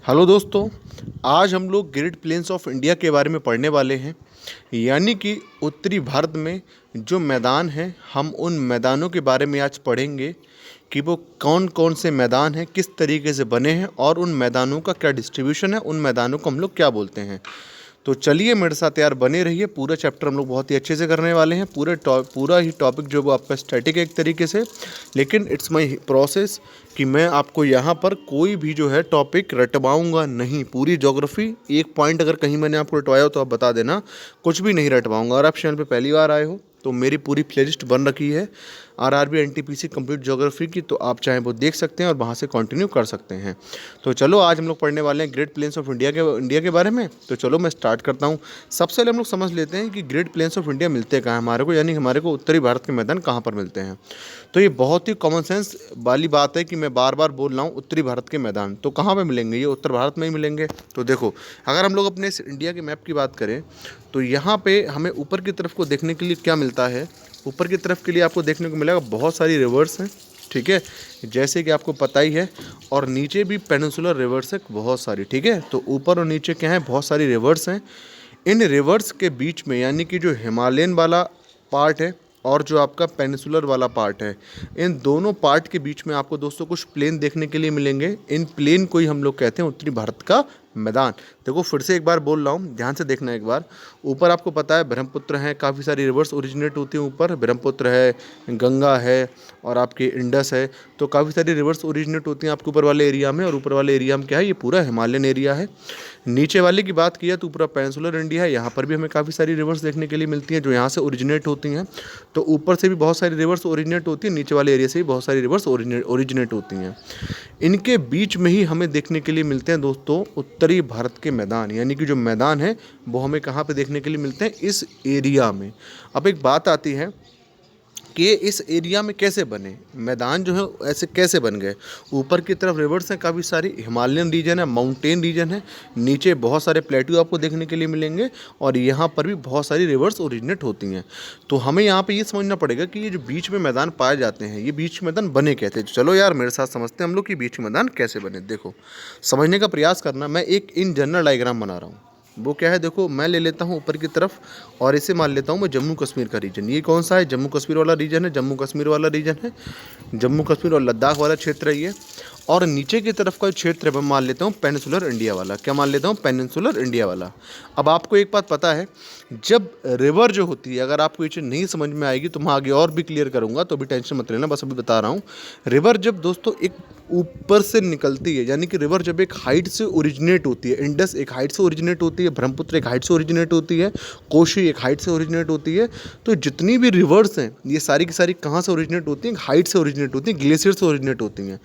Hello दोस्तों। आज हम लोग ग्रेट प्लेन्स ऑफ इंडिया के बारे में पढ़ने वाले हैं। यानी कि उत्तरी भारत में जो मैदान हैं, हम उन मैदानों के बारे में आज पढ़ेंगे कि वो कौन कौन से मैदान हैं, किस तरीके से बने हैं और उन मैदानों का क्या डिस्ट्रीब्यूशन है, उन मैदानों को हम लोग क्या बोलते हैं। तो चलिए मेरे साथ यार बने रहिए। पूरा चैप्टर हम लोग बहुत ही अच्छे से करने वाले हैं। पूरा ही टॉपिक जो वो आपका स्टैटिक है एक तरीके से, लेकिन इट्स माय प्रोसेस कि मैं आपको यहाँ पर कोई भी जो है टॉपिक रटवाऊंगा नहीं। पूरी ज्योग्राफी एक पॉइंट अगर कहीं मैंने आपको रटवाया हो तो आप बता देना, कुछ भी नहीं रटवाऊंगा। और आप चैनल पे पहली बार आए हो तो मेरी पूरी प्लेलिस्ट बन रखी है आरआरबी एनटीपीसी कंप्लीट ज्योग्राफी की, तो आप चाहें वो देख सकते हैं और वहाँ से कंटिन्यू कर सकते हैं। तो चलो आज हम लोग पढ़ने वाले हैं ग्रेट प्लेन्स ऑफ इंडिया के बारे में। तो चलो मैं स्टार्ट करता हूँ। सबसे पहले हम लोग समझ लेते हैं कि ग्रेट प्लेन्स ऑफ इंडिया मिलते कहाँ हैं हमारे को, यानी हमारे को उत्तरी भारत के मैदान कहाँ पर मिलते हैं। तो ये बहुत ही कॉमन सेंस वाली बात है कि मैं बार बार बोल रहा हूँ उत्तरी भारत के मैदान। तो कहाँ पर मिलेंगे? ये उत्तर भारत में ही मिलेंगे। तो देखो, अगर हम लोग अपने इस इंडिया के मैप की बात करें तो यहाँ पे हमें ऊपर की तरफ को देखने के लिए क्या मिलता है। ऊपर की तरफ के लिए आपको देखने को मिलेगा बहुत सारी रिवर्स हैं, ठीक है, जैसे कि आपको पता ही है। और नीचे भी पेनिनसुलर रिवर्स है बहुत सारी, ठीक है। तो ऊपर और नीचे क्या है, बहुत सारी रिवर्स हैं। इन रिवर्स के बीच में यानी कि जो हिमालयन वाला पार्ट है और जो आपका पेनिनसुलर वाला पार्ट है, इन दोनों पार्ट के बीच में आपको दोस्तों कुछ प्लेन देखने के लिए मिलेंगे। इन प्लेन को ही हम लोग कहते हैं उत्तरी भारत का मैदान। देखो फिर से एक बार बोल रहा हूँ, ध्यान से देखना एक बार। ऊपर आपको पता है ब्रह्मपुत्र हैं, काफ़ी सारी रिवर्स ओरिजिनेट होती हैं। ऊपर ब्रह्मपुत्र है, गंगा है और आपके इंडस है। तो काफ़ी सारी रिवर्स ओरिजिनेट होती हैं आपके ऊपर वाले एरिया में। और ऊपर वाले एरिया में क्या है, ये पूरा हिमालयन एरिया है। नीचे वाले की बात किया तो पूरा पेनिनसुलर इंडिया है। यहाँ पर भी हमें काफ़ी सारी रिवर्स देखने के लिए मिलती हैं जो यहाँ से ओरिजिनेट होती हैं। तो ऊपर से भी बहुत सारी रिवर्स ओरिजिनेट होती हैं, नीचे वाले एरिया से भी बहुत सारी रिवर्स ओरिजिनेट होती हैं। इनके बीच में ही हमें देखने के लिए मिलते हैं दोस्तों उत्तरी भारत के मैदान। यानी कि जो मैदान है वो हमें कहाँ पे देखने के लिए मिलते हैं, इस एरिया में। अब एक बात आती है कि ये इस एरिया में कैसे बने मैदान, जो है ऐसे कैसे बन गए। ऊपर की तरफ रिवर्स हैं काफ़ी सारी, हिमालयन रीजन है, माउंटेन रीजन है, नीचे बहुत सारे प्लेट्यू आपको देखने के लिए मिलेंगे और यहाँ पर भी बहुत सारी रिवर्स ओरिजिनेट होती हैं। तो हमें यहाँ पे ये समझना पड़ेगा कि ये जो बीच में मैदान पाए जाते हैं, ये बीच में मैदान बने कैसे। चलो यार मेरे साथ समझते हैं हम लोग कि बीच में मैदान कैसे बने। देखो समझने का प्रयास करना। मैं एक इन जनरल डायग्राम बना रहा हूँ। वो क्या है, देखो मैं ले लेता हूँ ऊपर की तरफ और इसे मान लेता हूँ मैं जम्मू कश्मीर का रीजन। ये कौन सा है? जम्मू कश्मीर वाला रीजन है, जम्मू कश्मीर वाला रीजन है, जम्मू कश्मीर और लद्दाख वाला क्षेत्र है ये। और नीचे की तरफ का क्षेत्र मैं मान लेता हूँ पेनिनसुलर इंडिया वाला। क्या मान लेता हूँ? पेनिनसुलर इंडिया वाला। अब आपको एक बात पता है, जब रिवर जो होती है, अगर आपको ये चीज़ नहीं समझ में आएगी तो मैं आगे और भी क्लियर करूँगा, तो भी टेंशन मत लेना, बस अभी बता रहा हूँ। रिवर जब दोस्तों एक ऊपर से निकलती है, यानी कि रिवर जब एक हाइट से ओरिजिनेट होती है, इंडस एक हाइट से ओरिजिनेट होती है, ब्रह्मपुत्र एक हाइट से ओरिजिनेट होती है, कोशी एक हाइट से ओरिजिनेट होती है। तो जितनी भी रिवर्स हैं ये सारी की सारी कहाँ से ओरिजिनेट होती हैं? हाइट से ओरिजिनेट होती हैं, ग्लेशियर से ओरिजिनेट होती हैं।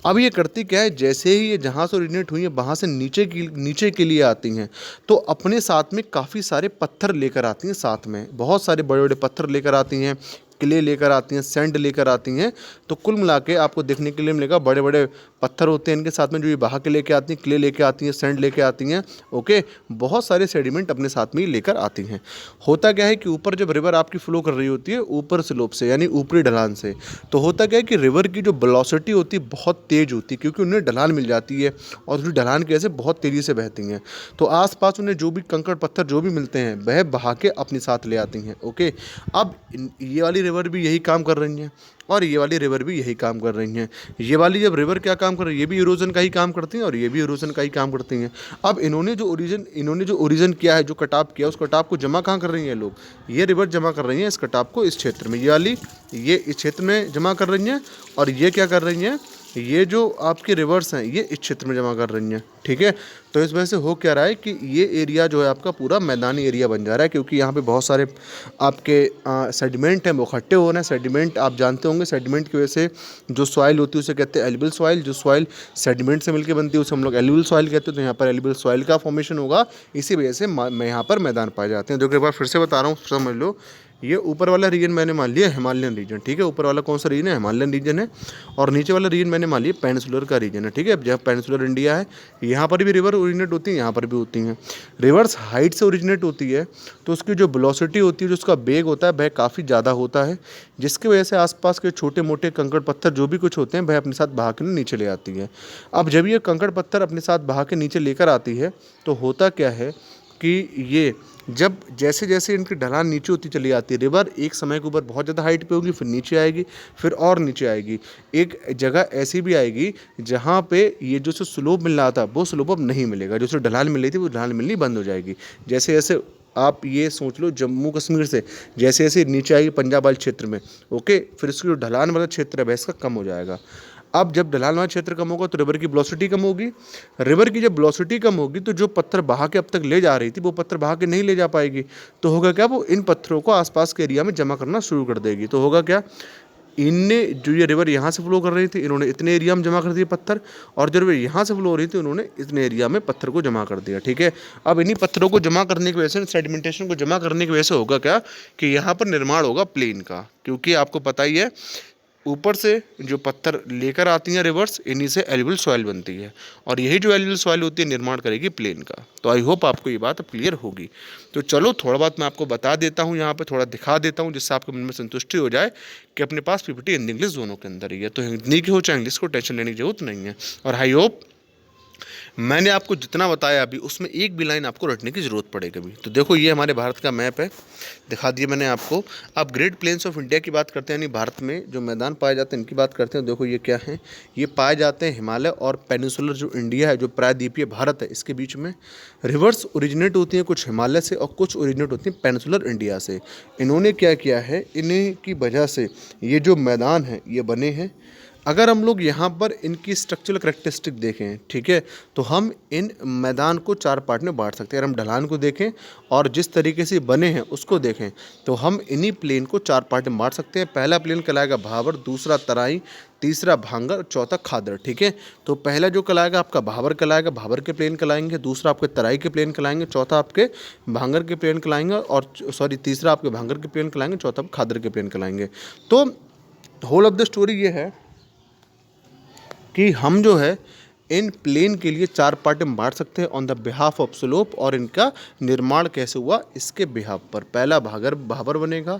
अब ये करती क्या है, जैसे ही ये जहाँ से ओरिजिनेट हुई है वहाँ से नीचे के लिए आती हैं, तो अपने साथ में काफ़ी सारे पत्थर लेकर आती हैं। साथ में बहुत सारे बड़े बड़े पत्थर लेकर आती हैं, क्ले लेकर आती हैं, सैंड लेकर आती हैं। तो कुल मिला के आपको देखने के लिए मिलेगा बड़े बड़े पत्थर होते हैं इनके साथ में, जो ये बहा के लेके आती हैं, क्ले लेके आती हैं, सैंड लेके आती हैं। ओके, बहुत सारे सेडिमेंट अपने साथ में ही लेकर आती हैं। होता क्या है कि ऊपर जब रिवर आपकी फ्लो कर रही होती है ऊपर स्लोप से, यानी ऊपरी ढलान से, तो होता क्या है कि रिवर की जो वेलोसिटी होती है बहुत तेज़ होती है, क्योंकि उन्हें ढलान मिल जाती है और उस ढलान की वजह से बहुत तेज़ी से बहती हैं। तो आसपास उन्हें जो भी कंकड़ पत्थर जो भी मिलते हैं वह बहा के अपने साथ ले आती हैं। ओके, अब ये वाली रिवर भी यही काम कर रही हैं और ये वाली रिवर भी यही काम कर रही हैं। ये वाली जब रिवर क्या काम कर रही है, ये भी इरोजन का ही काम करती हैं और ये भी इरोजन का ही काम करती हैं। अब इन्होंने जो ओरिजिन किया है, जो कटाव किया, उस कटाव को जमा कहाँ कर रही हैं लोग? ये रिवर जमा कर रही हैं इस कटाव को इस क्षेत्र में। ये वाली ये इस क्षेत्र में जमा कर रही हैं और ये क्या कर रही हैं, ये जो आपके रिवर्स हैं ये इस क्षेत्र में जमा कर रही हैं। ठीक है, तो इस वजह से हो क्या रहा है कि ये एरिया जो है आपका पूरा मैदानी एरिया बन जा रहा है, क्योंकि यहाँ पे बहुत सारे आपके सेडिमेंट हैं वो इकट्ठे हो रहे हैं। सेडिमेंट आप जानते होंगे, सेडिमेंट की वजह से जो सॉइल होती है उसे कहते हैं एल्युवियल सॉइल। जो सॉइल सेडिमेंट से मिलकर बनती है उसे हम लोग एल्युवियल सॉइल कहते हैं। तो यहाँ पर एल्युवियल सॉइल का फॉर्मेशन होगा, इसी वजह से यहाँ पर मैदान पाए जाते हैं। जो कि एक बार फिर से बता रहा हूँ, समझ लो। ये ऊपर वाला रीजन मैंने मान लिया हिमालयन रीजन, ठीक है। ऊपर वाला कौन सा रीजन है? हिमालयन रीजन है। और नीचे वाला रीजन मैंने मान लिया पेनिनसुलर का रीजन है, ठीक है। जब पेनिनसुलर इंडिया है, यहाँ पर भी रिवर ओरिजिनेट होती है, यहाँ पर भी होती हैं। रिवर्स हाइट से ओरिजिनेट होती है तो उसकी जो वेलोसिटी होती है, जो उसका वेग होता है, वह काफ़ी ज़्यादा होता है, जिसकी वजह से आसपास के छोटे मोटे कंकड़ पत्थर जो भी कुछ होते हैं वह अपने साथ बहा के नीचे ले आती है। अब जब ये कंकड़ पत्थर अपने साथ बहा के नीचे लेकर आती है तो होता क्या है कि ये जब जैसे जैसे इनकी ढलान नीचे होती चली आती है, रिवर एक समय के ऊपर बहुत ज़्यादा हाइट पे होगी, फिर नीचे आएगी, फिर और नीचे आएगी। एक जगह ऐसी भी आएगी जहाँ पे ये जो स्लोप मिल रहा था वो स्लोप अब नहीं मिलेगा, जो ढलान मिल रही थी वो ढलान मिलनी बंद हो जाएगी। जैसे जैसे आप ये सोच लो जम्मू कश्मीर से जैसे जैसे नीचे आएगी पंजाब वाले क्षेत्र में, ओके, फिर इसकी जो ढलान वाला क्षेत्र है वह इसका कम हो जाएगा। अब जब ढलान वाला क्षेत्र कम होगा तो रिवर की वेलोसिटी कम होगी। रिवर की जब वेलोसिटी कम होगी तो जो पत्थर बहा के अब तक ले जा रही थी वो पत्थर बहा के नहीं ले जा पाएगी। तो होगा क्या, वो इन पत्थरों को आसपास के एरिया में जमा करना शुरू कर देगी। तो होगा क्या, इनने जो ये रिवर यहाँ से फ्लो कर रही थी इन्होंने इतने एरिया में जमा कर दिए पत्थर, और जो रिवर यहाँ से फ्लो हो रही थी उन्होंने इतने एरिया में पत्थर को जमा कर दिया, ठीक है। अब इन्हीं पत्थरों को जमा करने की वजह से, सेडिमेंटेशन को जमा करने की वजह से होगा क्या कि यहाँ पर निर्माण होगा प्लेन का, क्योंकि आपको पता ही है ऊपर से जो पत्थर लेकर आती हैं रिवर्स, इन्हीं से एल्यूवियल सॉइल बनती है, और यही जो एल्यूवियल सॉइल होती है निर्माण करेगी प्लेन का। तो आई होप आपको ये बात क्लियर होगी। तो चलो थोड़ा बहुत मैं आपको बता देता हूँ, यहाँ पे थोड़ा दिखा देता हूँ, जिससे आपके मन में संतुष्टि हो जाए कि अपने पास पीपीटी हिंदी इंग्लिश दोनों के अंदर ही है। तो हिंदी की हो चाहे इंग्लिश को टेंशन लेने की जरूरत नहीं है। और आई होप मैंने आपको जितना बताया अभी उसमें एक भी लाइन आपको रटने की ज़रूरत पड़े कभी। तो देखो ये हमारे भारत का मैप है, दिखा दिया मैंने आपको। अब ग्रेट प्लेन्स ऑफ इंडिया की बात करते हैं, यानी भारत में जो मैदान पाए जाते हैं इनकी बात करते हैं। देखो ये क्या है, ये पाए जाते हैं हिमालय और पेनिनसुलर जो इंडिया है, जो प्रायद्वीपीय भारत है, इसके बीच में। रिवर्स ओरिजिनेट होती हैं कुछ हिमालय से और कुछ ओरिजिनेट होती हैं पेनिनसुलर इंडिया से। इन्होंने क्या किया है, इन्हीं की वजह से ये जो मैदान है ये बने हैं। अगर हम लोग यहाँ पर इनकी स्ट्रक्चरल करेक्टरिस्टिक देखें, ठीक है, तो हम इन मैदान को 4 पार्ट में बांट सकते हैं। अगर हम ढलान को देखें और जिस तरीके से बने हैं उसको देखें तो हम इन्हीं प्लेन को 4 पार्ट में बांट सकते हैं। पहला प्लेन कहलाएगा भाबर, दूसरा तराई, तीसरा भांगर, चौथा खादर, ठीक है। तो पहला जो कहलाएगा आपका भाबर कहलाएगा, भाबर के प्लेन कहलाएंगे, दूसरा आपके तराई के प्लेन कहलाएंगे, चौथा आपके भांगर के प्लेन कहलाएंगे, और तीसरा आपके भांगर के प्लेन कहलाएंगे, चौथा खादर के प्लेन कहलाएंगे। तो होल ऑफ द स्टोरी ये है कि हम जो है इन प्लेन के लिए 4 पार्ट में बांट सकते हैं on the behalf of slope, और इनका निर्माण कैसे हुआ इसके बिहाफ पर। पहला भाबर बनेगा,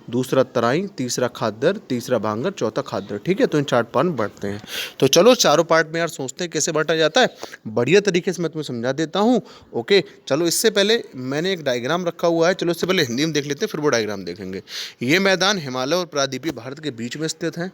दूसरा तराई, तीसरा खादर, तीसरा भांगर, चौथा खादर, ठीक है। तो इन 4 पार्ट में बांटते हैं। तो चलो चारों पार्ट में यार सोचते हैं कैसे बांटा जाता है, बढ़िया तरीके से मैं तुम्हें समझा देता हूँ। ओके चलो, इससे पहले मैंने एक डायग्राम रखा हुआ है, चलो इससे पहले हिंदी में देख लेते हैं फिर वो डायग्राम देखेंगे। ये मैदान हिमालय और प्रायद्वीपीय भारत के बीच में स्थित है।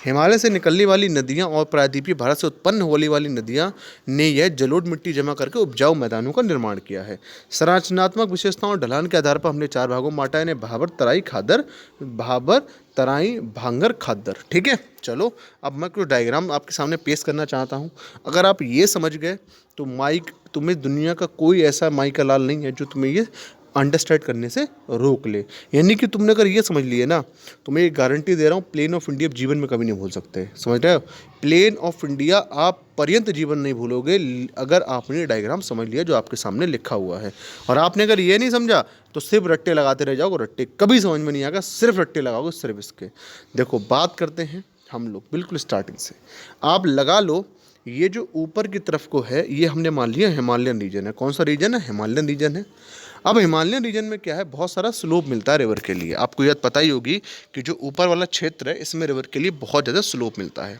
हिमालय से निकलने वाली नदियां और प्रायद्वीपीय भारत से उत्पन्न होने वाली नदियां ने यह जलोढ़ मिट्टी जमा करके उपजाऊ मैदानों का निर्माण किया है। संरचनात्मक विशेषताओं और ढलान के आधार पर हमने 4 भागों में बांटा है, भाबर, तराई, खादर, भाबर, तराई, भांगर, खादर, ठीक है। चलो अब मैं कुछ डायग्राम आपके सामने पेश करना चाहता हूँ। अगर आप ये समझ गए तो माइक, तुम्हें दुनिया का कोई ऐसा माइक का लाल नहीं है जो तुम्हें ये अंडरस्टैंड करने से रोक ले। यानी कि तुमने अगर ये समझ लिए ना, तो मैं ये गारंटी दे रहा हूँ प्लेन ऑफ इंडिया जीवन में कभी नहीं भूल सकते। समझ रहे हो, प्लेन ऑफ इंडिया आप पर्यंत जीवन नहीं भूलोगे अगर आपने ये डायग्राम समझ लिया जो आपके सामने लिखा हुआ है। और आपने अगर ये नहीं समझा तो सिर्फ रट्टे लगाते रह जाओगे, रट्टे कभी समझ में नहीं आएगा, सिर्फ रट्टे लगाओगे सिर्फ इसके। देखो बात करते हैं हम लोग बिल्कुल स्टार्टिंग से, आप लगा लो ये जो ऊपर की तरफ को है ये हमने मान लिया हिमालयन रीजन है। कौन सा रीजन है? हिमालयन रीजन है। अब हिमालयन रीजन में क्या है, बहुत सारा स्लोप मिलता है रिवर के लिए। आपको यह पता ही होगी कि जो ऊपर वाला क्षेत्र है इसमें रिवर के लिए बहुत ज़्यादा स्लोप मिलता है,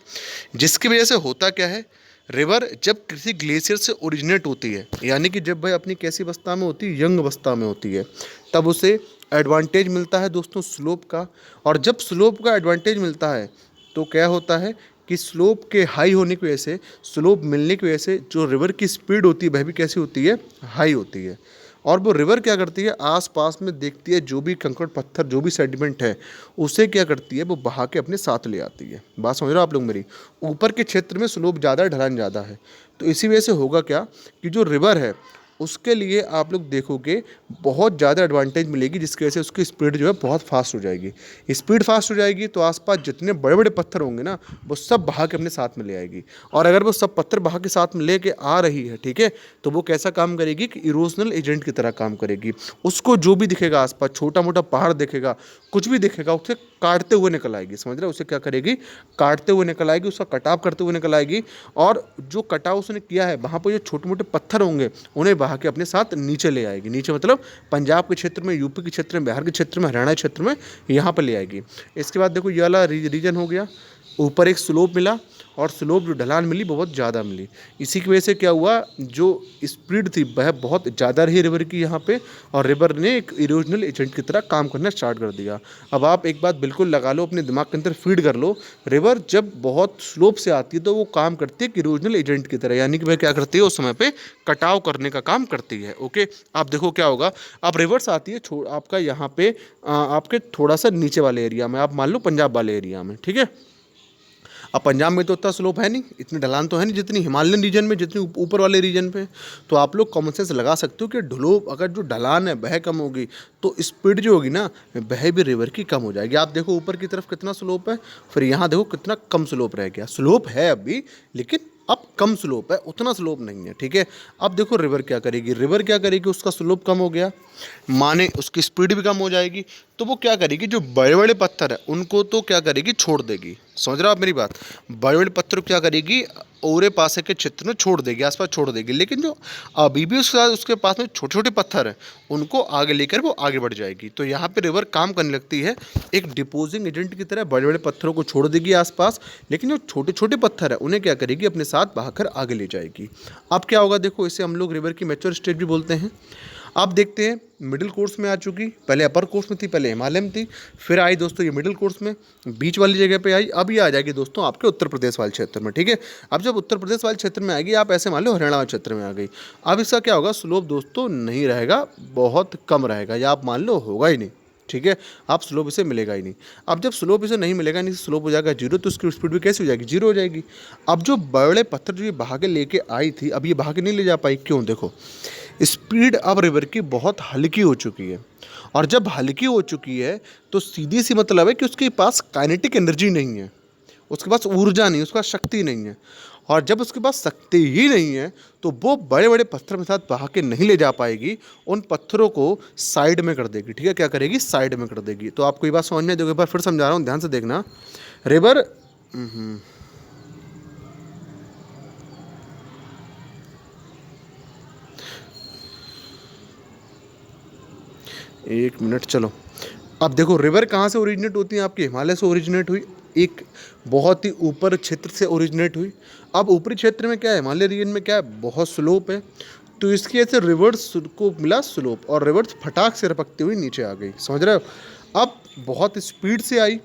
जिसकी वजह से होता क्या है, रिवर जब किसी ग्लेशियर से ओरिजिनेट होती है, यानी कि जब भाई अपनी कैसी अवस्था में होती है, यंग अवस्था में होती है, तब उसे एडवांटेज मिलता है दोस्तों स्लोप का। और जब स्लोप का एडवांटेज मिलता है तो क्या होता है कि स्लोप के हाई होने की वजह से, स्लोप मिलने की वजह से जो रिवर की स्पीड होती है वह भी कैसी होती है, हाई होती है। और वो रिवर क्या करती है, आसपास में देखती है जो भी कंकड़ पत्थर, जो भी सेडिमेंट है, उसे क्या करती है, वो बहा के अपने साथ ले आती है। बात समझ रहे हो आप लोग मेरी? ऊपर के क्षेत्र में स्लोप ज़्यादा है, ढलान ज़्यादा है, तो इसी वजह से होगा क्या कि जो रिवर है उसके लिए आप लोग देखोगे बहुत ज़्यादा एडवांटेज मिलेगी, जिसकी वजह से उसकी स्पीड जो है बहुत फास्ट हो जाएगी। स्पीड फास्ट हो जाएगी तो आसपास जितने बड़े बड़े पत्थर होंगे ना, वो सब बहा के अपने साथ में ले आएगी। और अगर वो सब पत्थर बहा के साथ में लेके आ रही है, ठीक है, तो वो कैसा काम करेगी कि इरोजनल एजेंट की तरह काम करेगी। उसको जो भी दिखेगा आसपास, छोटा मोटा पहाड़ दिखेगा, कुछ भी दिखेगा, उसे काटते हुए निकल आएगी। समझ रहे हो? उसे क्या करेगी? काटते हुए निकल आएगी, उसका कटाव करते हुए निकल आएगी। और जो कटाव उसने किया है वहाँ पर जो छोटे मोटे पत्थर होंगे उन्हें बहा के अपने साथ नीचे ले आएगी। नीचे मतलब पंजाब के क्षेत्र में, यूपी के क्षेत्र में, बिहार के क्षेत्र में, हरियाणा क्षेत्र में, यहाँ पर ले आएगी। इसके बाद देखो ये वाला रीजन हो गया, ऊपर एक स्लोप मिला और स्लोप जो ढलान मिली बहुत ज़्यादा मिली। इसी की वजह से क्या हुआ, जो स्पीड थी वह बहुत ज़्यादा रही रिवर की यहाँ पे, और रिवर ने एक इरोजनल एजेंट की तरह काम करना स्टार्ट कर दिया। अब आप एक बात बिल्कुल लगा लो, अपने दिमाग के अंदर फीड कर लो, रिवर जब बहुत स्लोप से आती है तो वो काम करती है एक इरोजनल एजेंट की तरह, यानी कि वह क्या करती है, उस समय पे कटाव करने का काम करती है। ओके, आप देखो क्या होगा, अब रिवर्स आती है आपका यहाँ पे आपके थोड़ा सा नीचे वाले एरिया में, आप मान लो पंजाब वाले एरिया में, ठीक है। अब पंजाब में तो उतना स्लोप है नहीं, इतनी ढलान तो है नहीं जितनी हिमालयन रीजन में, जितनी ऊपर वाले रीजन पे। तो आप लोग कॉमन सेंस लगा सकते हो कि अगर जो ढलान है वह कम होगी तो स्पीड जो होगी ना वह भी रिवर की कम हो जाएगी। आप देखो ऊपर की तरफ कितना स्लोप है, फिर यहाँ देखो कितना कम स्लोप रह गया। स्लोप है अभी, लेकिन अब कम स्लोप है, उतना स्लोप नहीं है, ठीक है। अब देखो रिवर क्या करेगी, रिवर क्या करेगी, उसका स्लोप कम हो गया, माने उसकी स्पीड भी कम हो जाएगी, तो वो क्या करेगी, जो बड़े बड़े पत्थर है उनको तो क्या करेगी, छोड़ देगी। समझ रहे हो आप मेरी बात? बड़े बड़े पत्थर को क्या करेगी, ओरे पासे के क्षेत्र में छोड़ देगी, आसपास छोड़ देगी। लेकिन जो अभी भी उसके पास में छोटे छोटे पत्थर हैं उनको आगे लेकर वो आगे बढ़ जाएगी। तो यहाँ पे रिवर काम करने लगती है एक डिपोजिंग एजेंट की तरह, बड़े बड़े पत्थरों को छोड़ देगी आसपास, लेकिन जो छोटे छोटे पत्थर है उन्हें क्या करेगी, अपने साथ बहाकर आगे ले जाएगी। अब क्या होगा देखो, इसे हम लोग रिवर की मैच्योर स्टेज भी बोलते हैं। अब देखते हैं मिडिल कोर्स में आ चुकी, पहले अपर कोर्स में थी, पहले हिमालय में थी, फिर आई दोस्तों ये मिडिल कोर्स में, बीच वाली जगह पे आई। अब ये आ जाएगी दोस्तों आपके उत्तर प्रदेश वाले क्षेत्र में, ठीक है। अब जब उत्तर प्रदेश वाले क्षेत्र में आएगी, आप ऐसे मान लो हरियाणा वाले क्षेत्र में आ गई। अब इसका क्या होगा, स्लोप दोस्तों नहीं रहेगा, बहुत कम रहेगा, या आप मान लो होगा ही नहीं, ठीक है। आप स्लोप इसे मिलेगा ही नहीं। अब जब स्लोप इसे नहीं मिलेगा, नहीं स्लोप हो जाएगा जीरो, तो उसकी स्पीड भी कैसे हो जाएगी, जीरो हो जाएगी। अब जो बड़े पत्थर जो ये बहा के लेके आई थी, अब ये बहा के नहीं ले जा पाई, क्यों? देखो स्पीड अब रिवर की बहुत हल्की हो चुकी है, और जब हल्की हो चुकी है तो सीधी सी मतलब है कि उसके पास काइनेटिक एनर्जी नहीं है, उसके पास ऊर्जा नहीं, उसके पास शक्ति नहीं है। और जब उसके पास शक्ति ही नहीं है तो वो बड़े बड़े पत्थर के साथ बहा के नहीं ले जा पाएगी, उन पत्थरों को साइड में कर देगी, ठीक है। क्या करेगी, साइड में कर देगी। तो आपको ये बात समझ में, देखो एक बार फिर समझा रहा हूँ, ध्यान से देखना। रिवर एक मिनट, चलो। अब देखो रिवर कहाँ से ओरिजिनेट होती है, आपके हिमालय से ओरिजिनेट हुई, एक बहुत ही ऊपर क्षेत्र से ओरिजिनेट हुई। अब ऊपरी क्षेत्र में क्या है, हिमालय रीजन में क्या है, बहुत स्लोप है, तो इसकी वजह से रिवर्स को मिला स्लोप, और रिवर्स फटाक से रपकती हुई नीचे आ गई। समझ रहे हो? अब बहुत स्पीड से आई,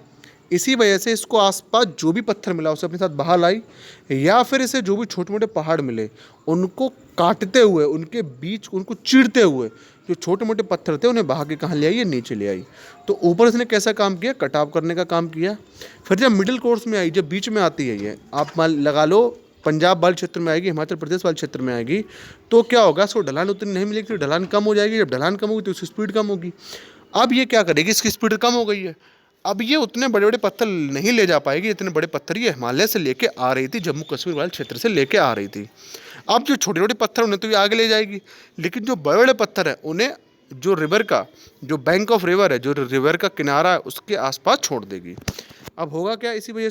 इसी वजह से इसको आसपास जो भी पत्थर मिला उसे अपने साथ बहा लाई, या फिर इसे जो भी छोटे मोटे पहाड़ मिले उनको काटते हुए, उनके बीच उनको चीरते हुए जो छोटे मोटे पत्थर थे उन्हें बहा के कहाँ ले आई, ये नीचे ले आई। तो ऊपर इसने कैसा काम किया, कटाव करने का काम किया। फिर जब मिडिल कोर्स में आई, जब बीच में आती है ये, आप मान लगा लो पंजाब वाले क्षेत्र में आएगी, हिमाचल प्रदेश वाले क्षेत्र में आएगी, तो क्या होगा, इसको ढलान उतनी नहीं मिलेगी, तो ढलान कम हो जाएगी। जब ढलान कम होगी तो उसकी स्पीड कम होगी। अब ये क्या करेगी, इसकी स्पीड कम हो गई है, अब ये उतने बड़े बड़े पत्थर नहीं ले जा पाएगी। इतने बड़े पत्थर ये हिमालय से लेके आ रही थी, जम्मू कश्मीर वाले क्षेत्र से लेके आ रही थी। अब जो छोटे छोटे पत्थर उन्हें तो ये आगे ले जाएगी, लेकिन जो बड़े बड़े पत्थर है उन्हें जो रिवर का, जो बैंक ऑफ रिवर है, जो रिवर का किनारा है उसके आसपास छोड़ देगी। अब होगा क्या, इसी वजह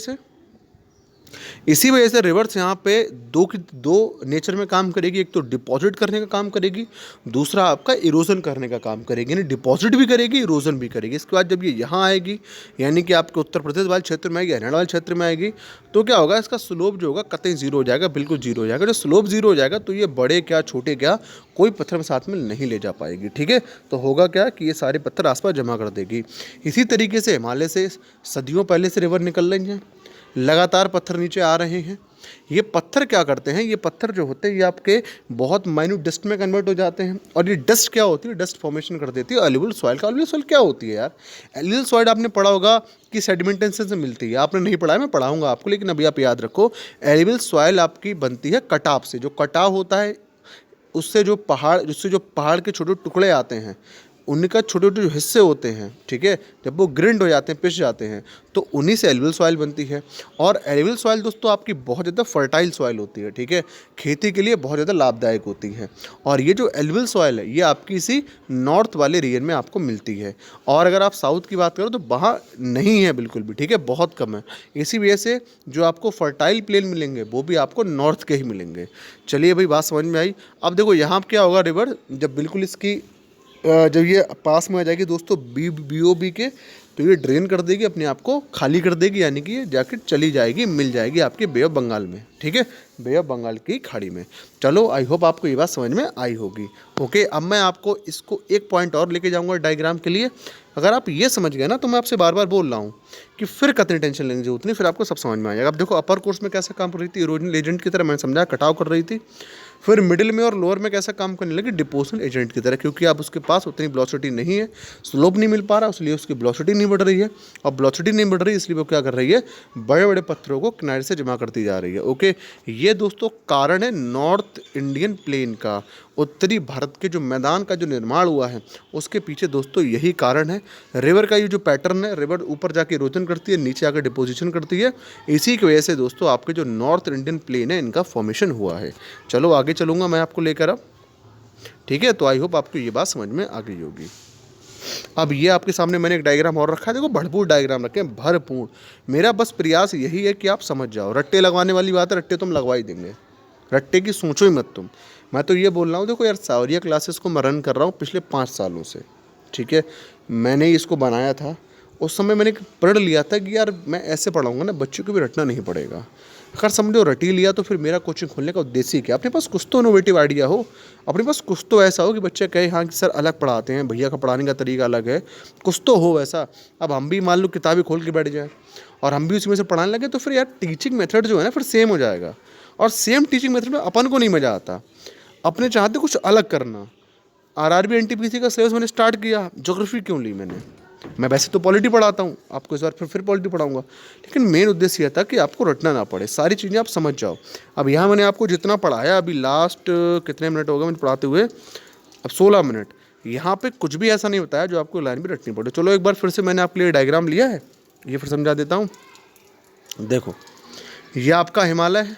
से रिवर्स यहाँ पे दो नेचर में काम करेगी। एक तो डिपॉजिट करने का काम करेगी, दूसरा आपका इरोजन करने का काम करेगी। यानी डिपॉजिट भी करेगी, इरोजन भी करेगी। इसके बाद जब ये यहाँ आएगी, यानी कि आपके उत्तर प्रदेश वाले क्षेत्र में आएगी, हरियाणा वाले क्षेत्र में आएगी, तो क्या होगा, इसका स्लोप जो होगा कतई जीरो हो जाएगा, बिल्कुल जीरो हो जाएगा। जब स्लोप जीरो हो जाएगा तो ये बड़े क्या छोटे क्या कोई पत्थर में साथ में नहीं ले जा पाएगी, ठीक है। तो होगा क्या कि ये सारे पत्थर आसपास जमा कर देगी। इसी तरीके से हिमालय से सदियों पहले से रिवर निकल रही हैं, लगातार पत्थर नीचे आ रहे हैं। ये पत्थर क्या करते हैं, ये पत्थर जो होते हैं ये आपके बहुत माइन्यूट डस्ट में कन्वर्ट हो जाते हैं, और ये डस्ट क्या होती है, डस्ट फॉर्मेशन कर देती है एल्यूवियल सॉइल का। एल्यूवियल सॉइल क्या होती है यार, एल्यूवियल सॉइल आपने पढ़ा होगा कि सेडिमेंटेशन से मिलती है, आपने नहीं पढ़ा है, मैं पढ़ाऊंगा आपको, लेकिन अभी आप याद रखो, एल्यूवियल सॉइल आपकी बनती है कटाव से। जो कटाव होता है उससे जो पहाड़ के छोटे टुकड़े आते हैं, उनका छोटे छोटे जो हिस्से होते हैं, ठीक है, जब वो ग्रिंड हो जाते हैं, पिस जाते हैं, तो उन्हीं से एलुवियल सॉइल बनती है। और एलुवियल सॉइल दोस्तों आपकी बहुत ज़्यादा फर्टाइल सॉइल होती है, ठीक है, खेती के लिए बहुत ज़्यादा लाभदायक होती है। और ये जो एलुवियल सॉइल है ये आपकी इसी नॉर्थ वाले रीजन में आपको मिलती है। और अगर आप साउथ की बात करो तो वहाँ नहीं है बिल्कुल भी, ठीक है, बहुत कम है। इसी वजह से जो आपको फर्टाइल प्लेन मिलेंगे वो भी आपको नॉर्थ के ही मिलेंगे। चलिए भाई, बात समझ में आई। अब देखो यहाँ क्या होगा, रिवर जब बिल्कुल इसकी जब ये पास में आ जाएगी दोस्तों BOB के, तो ये ड्रेन कर देगी, अपने आप को खाली कर देगी, यानी कि ये जाके चली जाएगी, मिल जाएगी आपके बे ऑफ बंगाल में, ठीक है, बे ऑफ बंगाल की खाड़ी में। चलो, आई होप आपको ये बात समझ में आई होगी। ओके, अब मैं आपको इसको एक पॉइंट और लेके जाऊंगा डायग्राम के लिए। अगर आप ये समझ गए ना, तो मैं आपसे बार बार बोल रहा हूँ कि फिर कितनी टेंशन लेने की जरूरत नहीं, फिर आपको सब समझ में आ जाएगा। अब देखो, अपर कोर्स में कैसा काम कर रही थी, इरोजनल एजेंट की तरह, मैंने समझा, कटाव कर रही थी। फिर मिडिल में और लोअर में कैसा काम करने लगी, डिपोजल एजेंट की तरह, क्योंकि अब उसके पास उतनी वेलोसिटी नहीं है, स्लोप नहीं मिल पा रहा, इसलिए उसकी वेलोसिटी नहीं बढ़ रही है। और वेलोसिटी नहीं बढ़ रही इसलिए वो क्या कर रही है, बड़े बड़े पत्थरों को किनारे से जमा करती जा रही है। ओके, ये दोस्तों कारण है नॉर्थ इंडियन प्लेन का, उत्तरी भारत के जो मैदान का जो निर्माण हुआ है उसके पीछे दोस्तों यही कारण है। रिवर का ये जो पैटर्न है, रिवर ऊपर जाके इरोजन करती है, नीचे आकर डिपोजिशन करती है, इसी की वजह से दोस्तों आपके जो नॉर्थ इंडियन प्लेन है इनका फॉर्मेशन हुआ है। चलो, आगे चलूँगा मैं आपको लेकर अब, ठीक है। तो आई होप आपको ये बात समझ में आ गई होगी। अब ये आपके सामने मैंने एक डायग्राम और रखा है, देखो भरपूर डायग्राम रखे हैं, भरपूर। मेरा बस प्रयास यही है कि आप समझ जाओ। रट्टे लगवाने वाली बात है, रट्टे तुम लगवा ही देंगे, रट्टे की सोचो ही मत तुम। मैं तो ये बोल रहा हूँ, देखो यार, सावरिया क्लासेस को मैं रन कर रहा हूँ पिछले 5 सालों से, ठीक है। मैंने ही इसको बनाया था, उस समय मैंने पढ़ लिया था कि यार मैं ऐसे पढ़ाऊँगा ना, बच्चों को भी रटना नहीं पड़ेगा। अगर समझो रट ही लिया तो फिर मेरा कोचिंग खोलने का उद्देश्य ही क्या। अपने पास कुछ तो इनोवेटिव आइडिया हो, अपने पास कुछ तो ऐसा हो कि बच्चे कहे हाँ कि सर अलग पढ़ाते हैं, भैया का पढ़ाने का तरीका अलग है, कुछ तो हो ऐसा। अब हम भी मान लो किताबें खोल के बैठ जाए और हम भी उसी में से पढ़ाने लगे, तो फिर यार टीचिंग मेथड जो है ना फिर सेम हो जाएगा। और सेम टीचिंग मेथड में अपन को नहीं मज़ा आता, अपने चाहते कुछ अलग करना। RRB NTPC का सिलेबस मैंने स्टार्ट किया, ज्योग्राफी क्यों ली मैंने, मैं वैसे तो पॉलिटी पढ़ाता हूँ, आपको इस बार फिर पॉलिटी पढ़ाऊंगा, लेकिन मेन उद्देश्य यह था कि आपको रटना ना पड़े, सारी चीज़ें आप समझ जाओ। अब यहाँ मैंने आपको जितना पढ़ाया, अभी लास्ट कितने मिनट हो गए मुझे पढ़ाते हुए, अब 16 मिनट, यहाँ पे कुछ भी ऐसा नहीं बताया जो आपको लाइन भी रटनी पड़े। चलो एक बार फिर से मैंने आपके लिए डायग्राम लिया है, ये फिर समझा देता हूँ। देखो, ये आपका हिमालय है।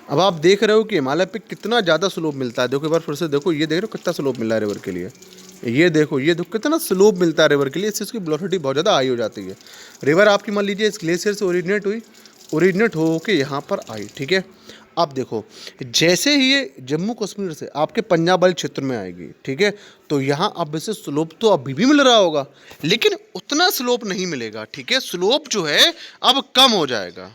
अब आप देख रहे हो कि हिमालय पे कितना ज़्यादा स्लोप मिलता है। देखो एक बार फिर से देखो, ये देख रहे हो कितना स्लोप मिल रहा है रिवर के लिए, ये देखो कितना स्लोप मिलता है रिवर के लिए, इससे उसकी वेलोसिटी बहुत ज़्यादा हाई हो जाती है। रिवर आपकी मान लीजिए इस ग्लेशियर से ओरिजिनेट हो के यहाँ पर आई, ठीक है। अब देखो, जैसे ही ये जम्मू कश्मीर से आपके पंजाब वाले क्षेत्र में आएगी, ठीक है, तो यहाँ अब इसे स्लोप तो अभी भी मिल रहा होगा, लेकिन उतना स्लोप नहीं मिलेगा, ठीक है। स्लोप जो है अब कम हो जाएगा।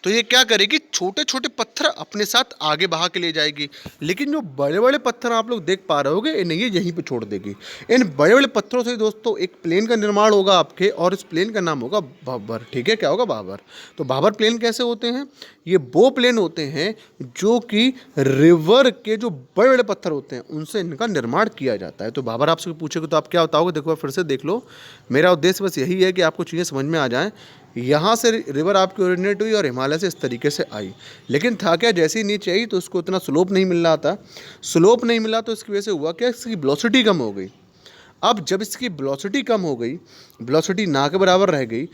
तो ये क्या करेगी, छोटे छोटे पत्थर अपने साथ आगे बहा के ले जाएगी, लेकिन जो बड़े बड़े पत्थर आप लोग देख पा रहे होगे इन्हें ये यहीं पे छोड़ देगी। इन बड़े बड़े पत्थरों से दोस्तों एक प्लेन का निर्माण होगा आपके, और इस प्लेन का नाम होगा भाबर, ठीक है। क्या होगा, भाबर। तो भाबर प्लेन कैसे होते हैं, ये वो प्लेन होते हैं जो कि रिवर के जो बड़े बड़े पत्थर होते हैं उनसे इनका निर्माण किया जाता है। तो भाबर आपसे पूछेगा तो आप क्या बताओगे, देखो फिर से देख लो, मेरा उद्देश्य बस यही है कि आपको चीज़ें समझ में आ जाएँ। यहाँ से रिवर आपकी ओरिजिनेट हुई और हिमालय से इस तरीके से आई, लेकिन था क्या, जैसे ही नीचे आई तो उसको उतना स्लोप नहीं मिल रहा था। स्लोप नहीं मिला तो इसकी वजह से हुआ क्या, इसकी वेलोसिटी कम हो गई। अब जब इसकी वेलोसिटी कम हो गई, वेलोसिटी ना के बराबर रह गई,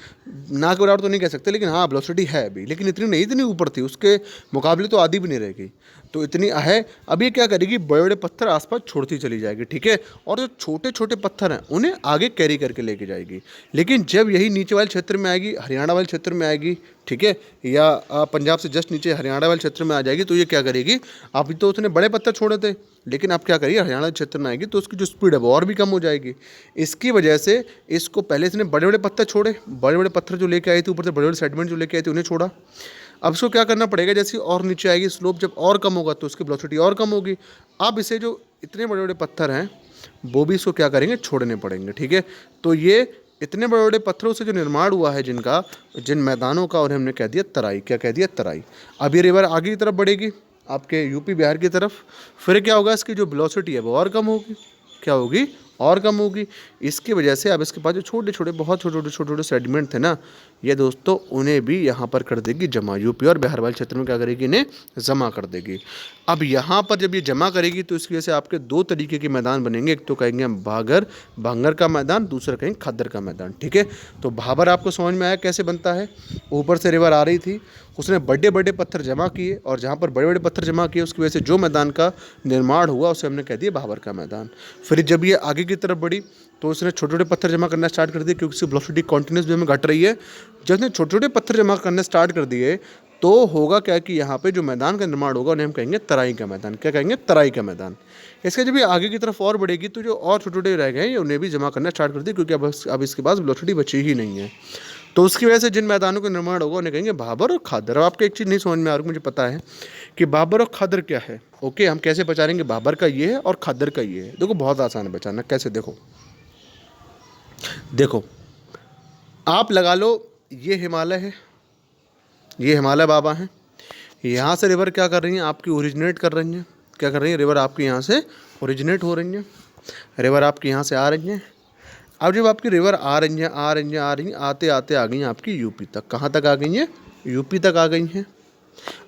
ना के बराबर तो नहीं कह सकते, लेकिन हाँ वेलोसिटी है अभी, लेकिन इतनी नहीं, इतनी ऊपर थी, उसके मुकाबले तो आधी भी नहीं रह गई, तो इतनी है। अब ये क्या करेगी, बड़े बड़े पत्थर आसपास छोड़ती चली जाएगी, ठीक है। और जो छोटे छोटे पत्थर हैं उन्हें आगे कैरी करके लेके जाएगी। लेकिन जब यही नीचे वाले क्षेत्र में आएगी, हरियाणा वाले क्षेत्र में आएगी, ठीक है, या पंजाब से जस्ट नीचे हरियाणा वाले क्षेत्र में आ जाएगी, तो ये क्या करेगी, अभी तो उसने बड़े पत्थर छोड़े थे, लेकिन अब क्या करिए, हरियाणा क्षेत्र में आएगी तो उसकी जो स्पीड है वो और भी कम हो जाएगी। इसकी वजह से इसको पहले इसने बड़े बड़े पत्थर छोड़े, बड़े बड़े पत्थर जो लेके आए थे, ऊपर से बड़े बड़े सेडिमेंट जो लेके आए थे उन्हें छोड़ा। अब इसको क्या करना पड़ेगा, जैसे और नीचे आएगी, स्लोप जब और कम होगा तो उसकी वेलोसिटी और कम होगी। अब इसे जो इतने बड़े बड़े पत्थर हैं वो भी इसको क्या करेंगे, छोड़ने पड़ेंगे, ठीक है। तो ये इतने बड़े बड़े पत्थरों से जो निर्माण हुआ है जिन मैदानों का, और हमने कह दिया तराई, क्या कह दिया, तराई। अब ये रिवर आगे की तरफ बढ़ेगी आपके यूपी बिहार की तरफ, फिर क्या होगा, इसकी जो वेलोसिटी है वो और कम होगी, क्या होगी, और कम होगी। इसकी वजह से अब इसके पास जो छोटे छोटे बहुत छोटे छोटे सेडिमेंट थे ना, ये दोस्तों उन्हें भी यहाँ पर कर देगी जमा। यूपी और बिहार वाले क्षेत्र में क्या करेगी, इन्हें जमा कर देगी। अब यहाँ पर जब ये जमा करेगी तो इसकी वजह से आपके दो तरीके के मैदान बनेंगे। एक तो कहेंगे हम भांगर का मैदान, दूसरा कहेंगे खादर का मैदान। ठीक है, तो भाबर आपको समझ में आया कैसे बनता है। ऊपर से रिवर आ रही थी, उसने बड़े बड़े पत्थर जमा किए, और जहाँ पर बड़े बड़े पत्थर जमा किए उसकी वजह से जो मैदान का निर्माण हुआ उसे हमने कह दिया भाबर का मैदान। फिर जब ये आगे की तरफ बढ़ी तो उसने छोटे छोटे पत्थर जमा करना स्टार्ट कर दिए, क्योंकि उसकी वेलोसिटी कॉन्टिन्यूस वे में घट रही है। जब उसने छोटे छोटे पत्थर जमा करना स्टार्ट कर दिए तो होगा क्या कि यहाँ पे जो मैदान का निर्माण होगा उन्हें हम कहेंगे तराई का मैदान। क्या कहेंगे, तराई का मैदान। इसके जब ये आगे की तरफ और बढ़ेगी तो जो और छोटे छोटे रह गए हैं उन्हें भी जमा करना स्टार्ट कर दिए, क्योंकि अब इसके पास वेलोसिटी बची ही नहीं है। तो उसकी वजह से जिन मैदानों का निर्माण होगा उन्हें कहेंगे भाबर और खादर। अब आपको एक चीज़ नहीं समझ में आ रही, मुझे पता है कि भाबर और खादर क्या है। ओके, हम कैसे पहचानेंगे भाबर का ये है और खादर का ये है। देखो बहुत आसान है पहचानना। कैसे, देखो आप लगा लो ये हिमालय है, ये हिमालय बाबा हैं। यहाँ से रिवर क्या कर रही हैं, आपकी ओरिजिनेट कर रही हैं। क्या कर रही हैं, रिवर आपकी यहाँ से ओरिजिनेट हो रही हैं, रिवर आपकी यहाँ से आ रही हैं। अब जब आपकी रिवर आ रही हैं आते आते आ गई हैं आपकी यूपी तक। कहाँ तक आ गई हैं, यूपी तक आ गई हैं।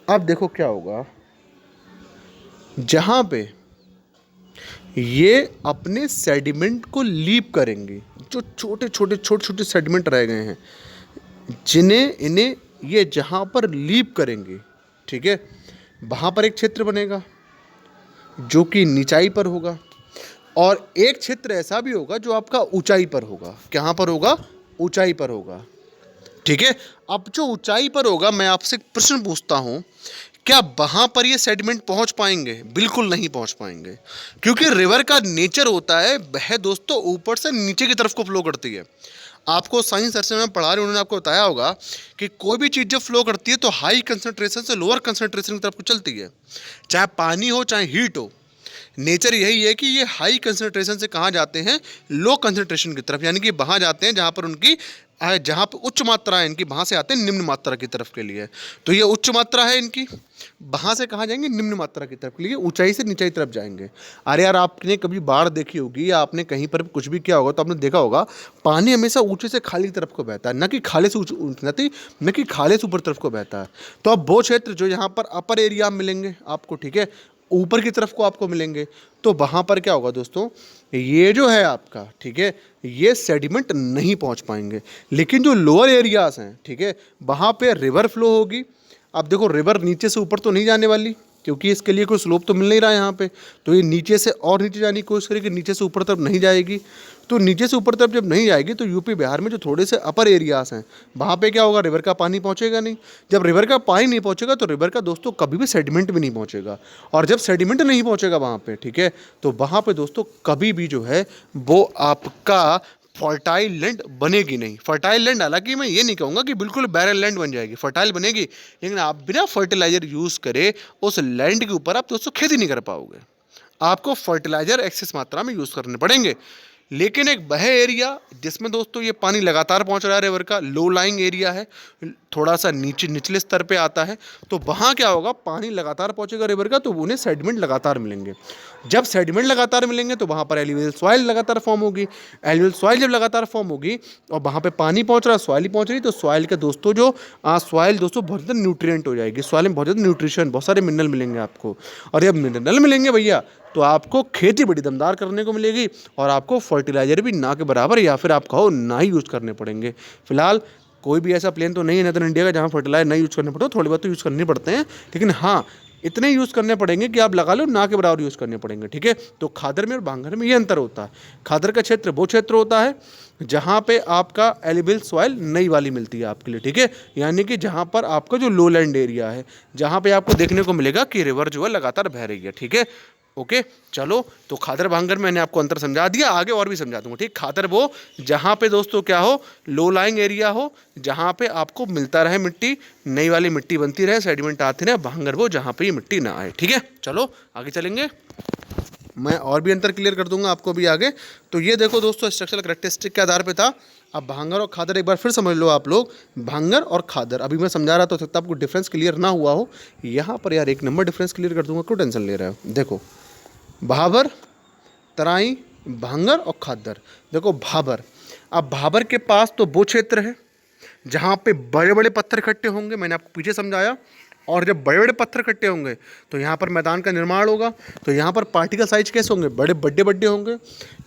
अब देखो क्या होगा, जहाँ पे ये अपने सेडिमेंट को लीप करेंगी, जो छोटे छोटे सेडिमेंट रह गए हैं इन्हें ये जहाँ पर लीप करेंगे, ठीक है, वहाँ पर एक क्षेत्र बनेगा जो कि नीचाई पर होगा, और एक क्षेत्र ऐसा भी होगा जो आपका ऊंचाई पर होगा। कहाँ पर होगा, ऊंचाई पर होगा। ठीक है, अब जो ऊंचाई पर होगा, मैं आपसे एक प्रश्न पूछता हूँ, क्या वहाँ पर ये सेडिमेंट पहुँच पाएंगे? बिल्कुल नहीं पहुँच पाएंगे, क्योंकि रिवर का नेचर होता है वह दोस्तों ऊपर से नीचे की तरफ को फ्लो करती है। आपको साइंस सेक्शन में पढ़ा रहे उन्होंने आपको बताया होगा कि कोई भी चीज़ जब फ्लो करती है तो हाई कंसंट्रेशन से लोअर कंसंट्रेशन की तरफ को चलती है, चाहे पानी हो चाहे हीट हो। नेचर यही है कि ये हाई कंसंट्रेशन से कहाँ जाते हैं, लो कंसंट्रेशन की तरफ, यानी कि वहाँ जाते हैं जहाँ पर उच्च मात्रा है इनकी, वहाँ से आते हैं निम्न मात्रा की तरफ के लिए। तो ये उच्च मात्रा है इनकी, वहाँ से कहाँ जाएंगे, निम्न मात्रा की तरफ के लिए, ऊंचाई से नीचाई तरफ जाएंगे। अरे यार, आपने कभी बाढ़ देखी होगी या आपने कहीं पर कुछ भी किया होगा तो आपने देखा होगा पानी हमेशा ऊंचे से खाली तरफ को बहता है, न कि खाले से ऊपर तरफ को बहता है। तो अब वो क्षेत्र जो यहाँ पर अपर एरिया मिलेंगे आपको, ठीक है, ऊपर की तरफ को आपको मिलेंगे, तो वहाँ पर क्या होगा दोस्तों, ये जो है आपका, ठीक है, ये सेडिमेंट नहीं पहुँच पाएंगे। लेकिन जो लोअर एरियाज हैं, ठीक है, वहाँ पे रिवर फ्लो होगी। अब देखो रिवर नीचे से ऊपर तो नहीं जाने वाली, क्योंकि इसके लिए कोई स्लोप तो मिल नहीं रहा है यहाँ पे, तो ये नीचे से और नीचे जाने की कोशिश करेगी, नीचे से ऊपर तरफ नहीं जाएगी। तो नीचे से ऊपर तरफ जब नहीं जाएगी तो यूपी बिहार में जो थोड़े से अपर एरियाज हैं वहाँ पे क्या होगा, रिवर का पानी पहुँचेगा नहीं। जब रिवर का पानी नहीं पहुँचेगा तो रिवर का दोस्तों कभी भी सेडिमेंट भी नहीं पहुँचेगा, और जब सेडिमेंट नहीं पहुँचेगा वहाँ पे, ठीक है, तो वहाँ पे दोस्तों कभी भी जो है वो आपका फर्टाइल लैंड बनेगी नहीं। फर्टाइल लैंड, हालांकि मैं ये नहीं कहूँगा कि बिल्कुल बैरल लैंड बन जाएगी, फर्टाइल बनेगी, लेकिन आप बिना फर्टिलाइजर यूज़ करे उस लैंड के ऊपर आप दोस्तों खेती नहीं कर पाओगे। आपको फर्टिलाइजर एक्सेस मात्रा में यूज़ करने पड़ेंगे। लेकिन एक वह एरिया जिसमें दोस्तों ये पानी लगातार पहुंच रहा है, रिवर का लो लाइंग एरिया है, थोड़ा सा निचले स्तर पे आता है, तो वहाँ क्या होगा, पानी लगातार पहुंचेगा रिवर का, तो उन्हें सेडिमेंट लगातार मिलेंगे। जब सेडिमेंट लगातार मिलेंगे तो वहाँ पर एल्यूवियल सॉइल लगातार फॉर्म होगी। एल्यूवियल सॉइल जब लगातार फॉर्म होगी और वहाँ पे पानी पहुँच रहा है, सॉइल ही पहुँच रही, तो सॉइल का दोस्तों जो सॉइल दोस्तों बहुत ज़्यादा न्यूट्रिएंट हो जाएगी। सॉइल में बहुत ज़्यादा न्यूट्रिशन, बहुत सारे मिनरल मिलेंगे आपको, और जब मिनरल मिलेंगे भैया तो आपको खेती बड़ी दमदार करने को मिलेगी, और आपको फर्टिलाइजर भी ना के बराबर या फिर आप कहो ना ही यूज़ करने पड़ेंगे। फिलहाल कोई भी ऐसा प्लेन तो नहीं है नदर इंडिया का जहाँ फर्टिलाइजर नहीं यूज़ करने पड़ते, थोड़े बहुत तो यूज़ करने पड़ते हैं, लेकिन हाँ इतने यूज़ करने पड़ेंगे कि आप लगा लो ना के बराबर यूज़ करने पड़ेंगे। ठीक है, तो खादर में और भांगर में ये अंतर होता है। खादर का क्षेत्र वो क्षेत्र होता है जहाँ पे आपका एल्यूवियल सॉइल नई वाली मिलती है आपके लिए, ठीक है, यानी कि जहाँ पर आपका जो लोलैंड एरिया है, जहाँ पे आपको देखने को मिलेगा कि रिवर जो है लगातार बह रही है। ठीक है, ओके, चलो, तो खादर भांगर मैंने आपको अंतर समझा दिया, आगे और भी समझा दूंगा। ठीक, खादर वो जहाँ पे दोस्तों क्या हो, लो लाइंग एरिया हो, जहाँ पे आपको मिलता रहे मिट्टी, नई वाली मिट्टी बनती रहे, सेडिमेंट आते रहे। भांगर वो जहाँ पे ये मिट्टी ना आए। ठीक है, चलो आगे चलेंगे, मैं और भी अंतर क्लियर कर दूंगा आपको भी आगे। तो ये देखो दोस्तों स्ट्रक्चरल कैरेक्टरिस्टिक के आधार पे था। अब भांगर और खादर एक बार फिर समझ लो आप लोग। भांगर और खादर अभी मैं समझा रहा तो सकता आपको डिफरेंस क्लियर ना हुआ हो, यहाँ पर यार एक नंबर डिफरेंस क्लियर कर दूंगा, क्यों टेंशन ले रहे हो। देखो, भाबर, तराई, भांगर और खादर। देखो भाबर, अब भाबर के पास तो वो क्षेत्र है जहाँ पे बड़े बड़े पत्थर इकट्ठे होंगे, मैंने आपको पीछे समझाया। और जब बड़े बड़े पत्थर इकट्ठे होंगे तो यहाँ पर मैदान का निर्माण होगा। तो यहाँ पर पार्टिकल साइज कैसे होंगे, बड़े बड़े बड़े होंगे।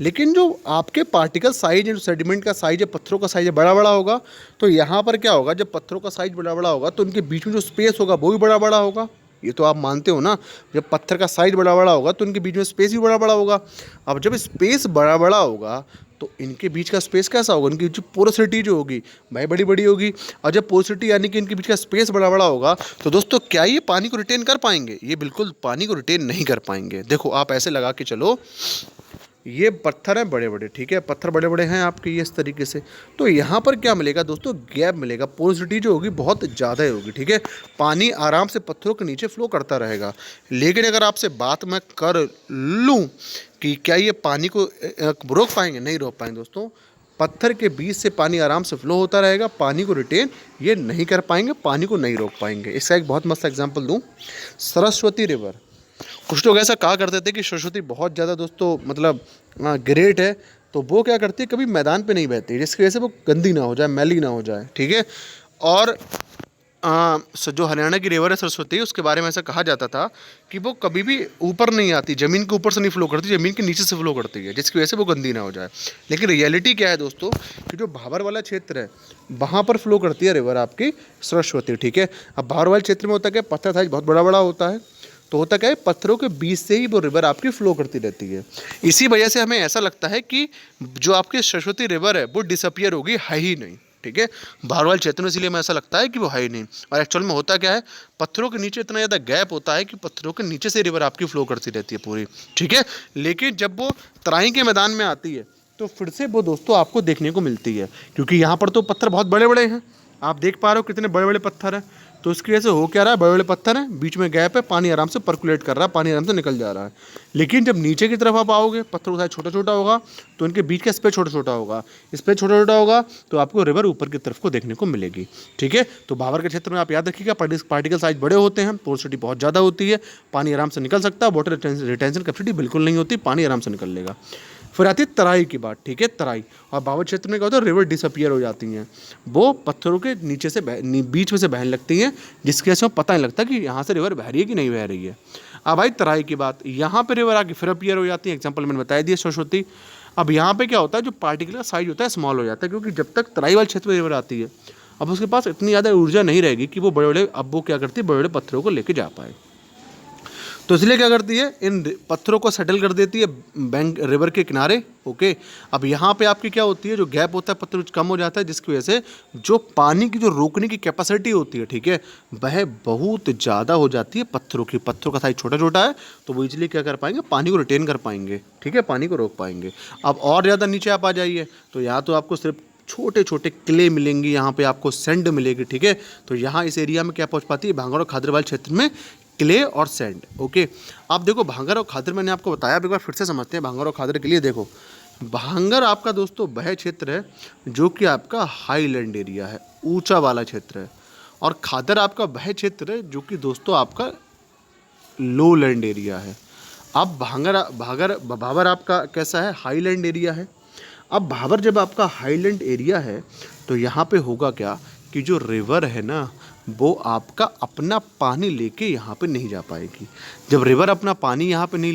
लेकिन जो आपके पार्टिकल साइज है, जो सेडिमेंट का साइज है, पत्थरों का साइज है, बड़ा बड़ा होगा। तो यहाँ पर क्या होगा, जब पत्थरों का साइज बड़ा बड़ा होगा तो उनके बीच में जो स्पेस होगा वो भी बड़ा बड़ा होगा। ये तो आप मानते हो ना, जब पत्थर का साइज बड़ा बड़ा होगा तो उनके बीच में स्पेस भी बड़ा बड़ा होगा। अब जब स्पेस बड़ा बड़ा होगा तो इनके बीच का स्पेस कैसा होगा, इनकी जो पोरोसिटी जो होगी भाई बड़ी बड़ी होगी। और जब पोरोसिटी यानी कि इनके बीच का स्पेस बड़ा बड़ा होगा तो दोस्तों क्या ये पानी को रिटेन कर पाएंगे? ये बिल्कुल पानी को रिटेन नहीं कर पाएंगे। देखो आप ऐसे लगा के चलो, ये पत्थर हैं बड़े बड़े, ठीक है, पत्थर बड़े बड़े हैं आपके ये इस तरीके से। तो यहाँ पर क्या मिलेगा दोस्तों, गैप मिलेगा, पोरोसिटी जो होगी बहुत ज़्यादा होगी, ठीक है। पानी आराम से पत्थरों के नीचे फ्लो करता रहेगा। लेकिन अगर आपसे बात मैं कर लूँ कि क्या ये पानी को रोक पाएंगे, नहीं रोक पाएंगे दोस्तों। पत्थर के बीच से पानी आराम से फ्लो होता रहेगा, पानी को रिटेन ये नहीं कर पाएंगे, पानी को नहीं रोक पाएंगे। इसका एक बहुत मस्त एग्जाम्पल दूँ, सरस्वती रिवर। कुछ लोग ऐसा कहा करते थे कि सरस्वती बहुत ज़्यादा दोस्तों मतलब ग्रेट है, तो वो क्या करती है, कभी मैदान पे नहीं बहती, जिसकी वजह से वो गंदी ना हो जाए, मैली ना हो जाए, ठीक है। और जो हरियाणा की रिवर है सरस्वती, उसके बारे में ऐसा कहा जाता था कि वो कभी भी ऊपर नहीं आती, ज़मीन के ऊपर से नहीं फ्लो करती, ज़मीन के नीचे से फ्लो करती है, जिसकी वजह से वो गंदी ना हो जाए। लेकिन रियलिटी क्या है दोस्तों, कि जो भाबर वाला क्षेत्र है वहाँ पर फ्लो करती है रिवर आपकी सरस्वती, ठीक है। अब भाबर वाले क्षेत्र में होता क्या है, पत्थर साइज बहुत बड़ा बड़ा होता है, तो होता क्या है, पत्थरों के बीच से ही वो रिवर आपकी फ्लो करती रहती है। इसी वजह से हमें ऐसा लगता है कि जो आपकी सरस्वती रिवर है वो डिसअपियर होगी, है ही नहीं, ठीक है। भारवाल क्षेत्र में, इसलिए हमें ऐसा लगता है कि वो है ही नहीं। और एक्चुअल में होता क्या है, पत्थरों के नीचे इतना ज़्यादा गैप होता है कि पत्थरों के नीचे से रिवर आपकी फ्लो करती रहती है पूरी, ठीक है। लेकिन जब वो तराई के मैदान में आती है तो फिर से वो दोस्तों आपको देखने को मिलती है, क्योंकि यहाँ पर तो पत्थर बहुत बड़े बड़े हैं, आप देख पा रहे हो कितने बड़े बड़े पत्थर हैं। तो इसकी वजह से हो क्या रहा है, बड़े बड़े पत्थर हैं, बीच में गैप है, पानी आराम से पर्कुलेट कर रहा है, पानी आराम से निकल जा रहा है। लेकिन जब नीचे की तरफ आप आओगे, पत्थर का साइज छोटा छोटा होगा, तो उनके बीच का स्पेस छोटा छोटा होगा, स्पेस छोटा छोटा होगा तो आपको रिवर ऊपर की तरफ को देखने को मिलेगी, ठीक है। तो भाबर के क्षेत्र में आप याद रखिएगा, पार्टिकल साइज बड़े होते हैं, पोरोसिटी बहुत ज़्यादा होती है, पानी आराम से निकल सकता है, वाटर रिटेंशन कैपेसिटी बिल्कुल नहीं होती, पानी आराम से निकल लेगा। फिर आती है तराई की बात, ठीक है, तराई। और भाबर क्षेत्र में क्या होता है, रिवर डिसअपियर हो जाती हैं, वो पत्थरों के नीचे से बीच में से बहने लगती हैं, जिसकी वजह से पता नहीं लगता कि यहाँ से रिवर बह रही है कि नहीं बह रही है। अब आई तराई की बात, यहाँ पे रिवर आके फिर अपीयर हो जाती है, एग्जाम्पल मैंने बताया दिया सरस्वती। अब यहाँ पे क्या होता है, जो पार्टिकुलर साइज होता है स्मॉल हो जाता है, क्योंकि जब तक तराई वाले क्षेत्र में रिवर आती है अब उसके पास इतनी ज़्यादा ऊर्जा नहीं रहेगी कि वो बड़े बड़े, अब वो क्या करती है, बड़े बड़े पत्थरों को लेके जा पाए। तो इसलिए क्या करती है, इन पत्थरों को सेटल कर देती है बैंक रिवर के किनारे, ओके। अब यहाँ पे आपकी क्या होती है, जो गैप होता है पत्थर कम हो जाता है, जिसकी वजह से जो पानी की जो रोकने की कैपेसिटी होती है, ठीक है, वह बहुत ज़्यादा हो जाती है पत्थरों की। पत्थरों का साइज छोटा छोटा है तो वो इजीली क्या कर पाएंगे, पानी को रिटेन कर पाएंगे, ठीक है, पानी को रोक पाएंगे। अब और ज़्यादा नीचे आप आ जाइए तो यहाँ तो आपको सिर्फ छोटे छोटे क्ले मिलेंगे, यहाँ पे आपको सैंड मिलेगी, ठीक है। तो यहाँ इस एरिया में क्या पहुँच पाती है, भांगड़ और खादर वाले क्षेत्र में क्ले और सैंड, ओके। आप देखो भांगर और खादर मैंने आपको बताया, अब एक बार फिर से समझते हैं भांगर और खादर के लिए। देखो भांगर आपका दोस्तों वह क्षेत्र है जो कि आपका हाईलैंड एरिया है, ऊंचा वाला क्षेत्र है। और खादर आपका वह क्षेत्र है जो कि दोस्तों आपका लो लैंड एरिया है। अब भाबर आपका कैसा है, हाईलैंड एरिया है। अब भाबर जब आपका हाईलैंड एरिया है तो यहाँ पे होगा क्या कि जो रिवर है ना वो आपका अपना पानी लेके यहाँ पे नहीं जा पाएगी। जब रिवर अपना पानी यहाँ पे नहीं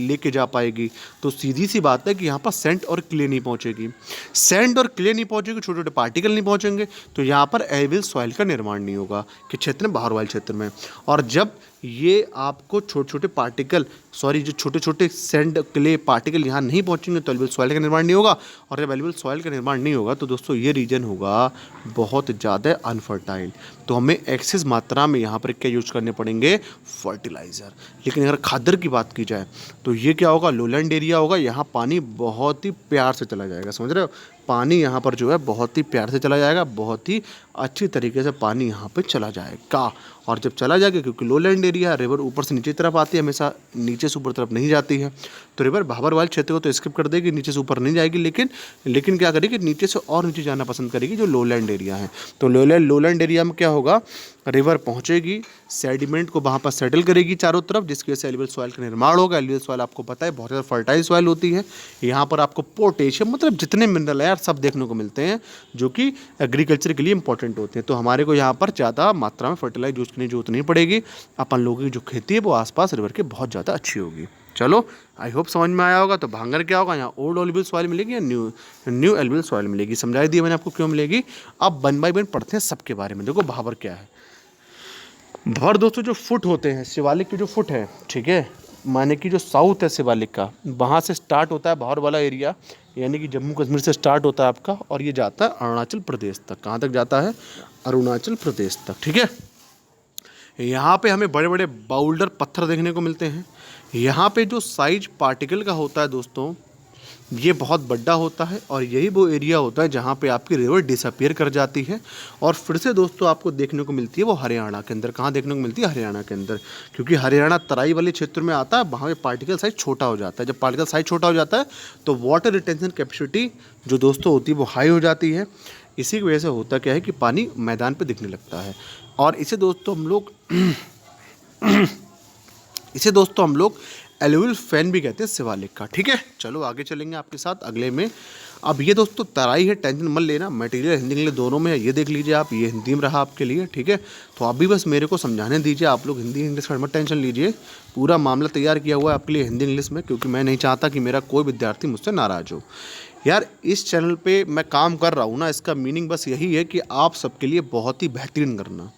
लेके जा पाएगी तो सीधी सी बात है कि यहाँ पर सैंड और क्ले नहीं पहुँचेगी। सैंड और क्ले नहीं पहुँचेगी, छोटे छोटे पार्टिकल नहीं पहुँचेंगे, तो यहाँ पर एविल सॉइल का निर्माण नहीं होगा कि क्षेत्र में, बाहर वाले क्षेत्र में। और जब ये आपको छोटे छोटे पार्टिकल, जो छोटे छोटे सैंड क्ले पार्टिकल यहाँ नहीं पहुँचेंगे तो एल्यूवियल सॉइल का निर्माण नहीं होगा। और जब एल्यूवियल सॉइल का निर्माण नहीं होगा तो दोस्तों ये रीजन होगा बहुत ज़्यादा अनफर्टाइल। तो हमें एक्सेस मात्रा में यहाँ पर क्या यूज करने पड़ेंगे, फर्टिलाइज़र। लेकिन अगर खादर की बात की जाए तो ये क्या होगा, लोलैंड एरिया होगा, यहाँ पानी बहुत ही प्यार से चला जाएगा, समझ रहे हो, पानी यहाँ पर जो है बहुत ही प्यार से चला जाएगा, बहुत ही अच्छी तरीके से पानी यहाँ पे चला जाएगा। और जब चला जाएगा, क्योंकि लोलैंड एरिया है, रिवर ऊपर से नीचे की तरफ आती है, हमेशा नीचे से ऊपर तरफ नहीं जाती है, तो रिवर भाबर वाले क्षेत्र को तो स्किप कर देगी, नीचे से ऊपर नहीं जाएगी, लेकिन क्या करेगी, नीचे से और नीचे जाना पसंद करेगी जो लोलैंड एरिया है। तो लोलैंड एरिया में क्या होगा रिवर पहुंचेगी, सेडिमेंट को वहाँ पर सेटल करेगी चारों तरफ, जिसकी वजह से एलुवियल सॉइल का निर्माण होगा। एलुवियल सॉइल आपको पता है बहुत ज़्यादा फर्टाइल सॉइल होती है। यहाँ पर आपको पोटेशियम मतलब जितने मिनरल है यार सब देखने को मिलते हैं जो कि एग्रीकल्चर के लिए इंपॉर्टेंट होते हैं। तो हमारे को यहाँ पर ज़्यादा मात्रा में फर्टिलाइज यूज़ करने की जरूरत नहीं पड़ेगी। अपन लोगों की जो खेती है वो आसपास रिवर के बहुत ज़्यादा अच्छी होगी। चलो आई होप समझ में आया होगा। तो भांगर क्या होगा, यहाँ ओल्ड एलुवियल सॉइल मिलेगी या न्यू एलुवियल सॉइल मिलेगी, समझाई दी मैंने आपको क्यों मिलेगी। अब 1 बाय 1 पढ़ते हैं सबके बारे में। देखो भाबर क्या है। भाबर दोस्तों जो फुट होते हैं, शिवालिक के जो फुट है, ठीक है, माने कि जो साउथ है शिवालिक का, वहाँ से स्टार्ट होता है भाबर वाला एरिया, यानी कि जम्मू कश्मीर से स्टार्ट होता है आपका और ये जाता है अरुणाचल प्रदेश तक। कहाँ तक जाता है, अरुणाचल प्रदेश तक, ठीक है। यहाँ पे हमें बड़े बड़े बाउल्डर पत्थर देखने को मिलते हैं। यहाँ पे जो साइज पार्टिकल का होता है दोस्तों ये बहुत बड़ा होता है और यही वो एरिया होता है जहाँ पे आपकी रिवर डिसअपियर कर जाती है और फिर से दोस्तों आपको देखने को मिलती है वो हरियाणा के अंदर। कहाँ देखने को मिलती है, हरियाणा के अंदर, क्योंकि हरियाणा तराई वाले क्षेत्र में आता है, वहाँ पे पार्टिकल साइज छोटा हो जाता है। जब पार्टिकल साइज छोटा हो जाता है तो वाटर रिटेंशन कैपेसिटी जो दोस्तों होती है वो हाई हो जाती है। इसी की वजह से होता क्या है कि पानी मैदान पर दिखने लगता है और इसे दोस्तों हम लोग एलुवियल फैन भी कहते हैं शिवालिक का, ठीक है। चलो आगे चलेंगे आपके साथ अगले में। अब ये दोस्तों तराई है, टेंशन मत लेना, मटेरियल हिंदी इंग्लिश दोनों में है, ये देख लीजिए आप, ये हिंदी में रहा आपके लिए, ठीक है। तो आप भी बस मेरे को समझाने दीजिए, आप लोग हिंदी इंग्लिश का मत टेंशन लीजिए, पूरा मामला तैयार किया हुआ है आपके लिए हिंदी इंग्लिश में, क्योंकि मैं नहीं चाहता कि मेरा कोई विद्यार्थी मुझसे नाराज़ हो। यार इस चैनल पर मैं काम कर रहा हूँ ना, इसका मीनिंग बस यही है कि आप सबके लिए बहुत ही बेहतरीन करना।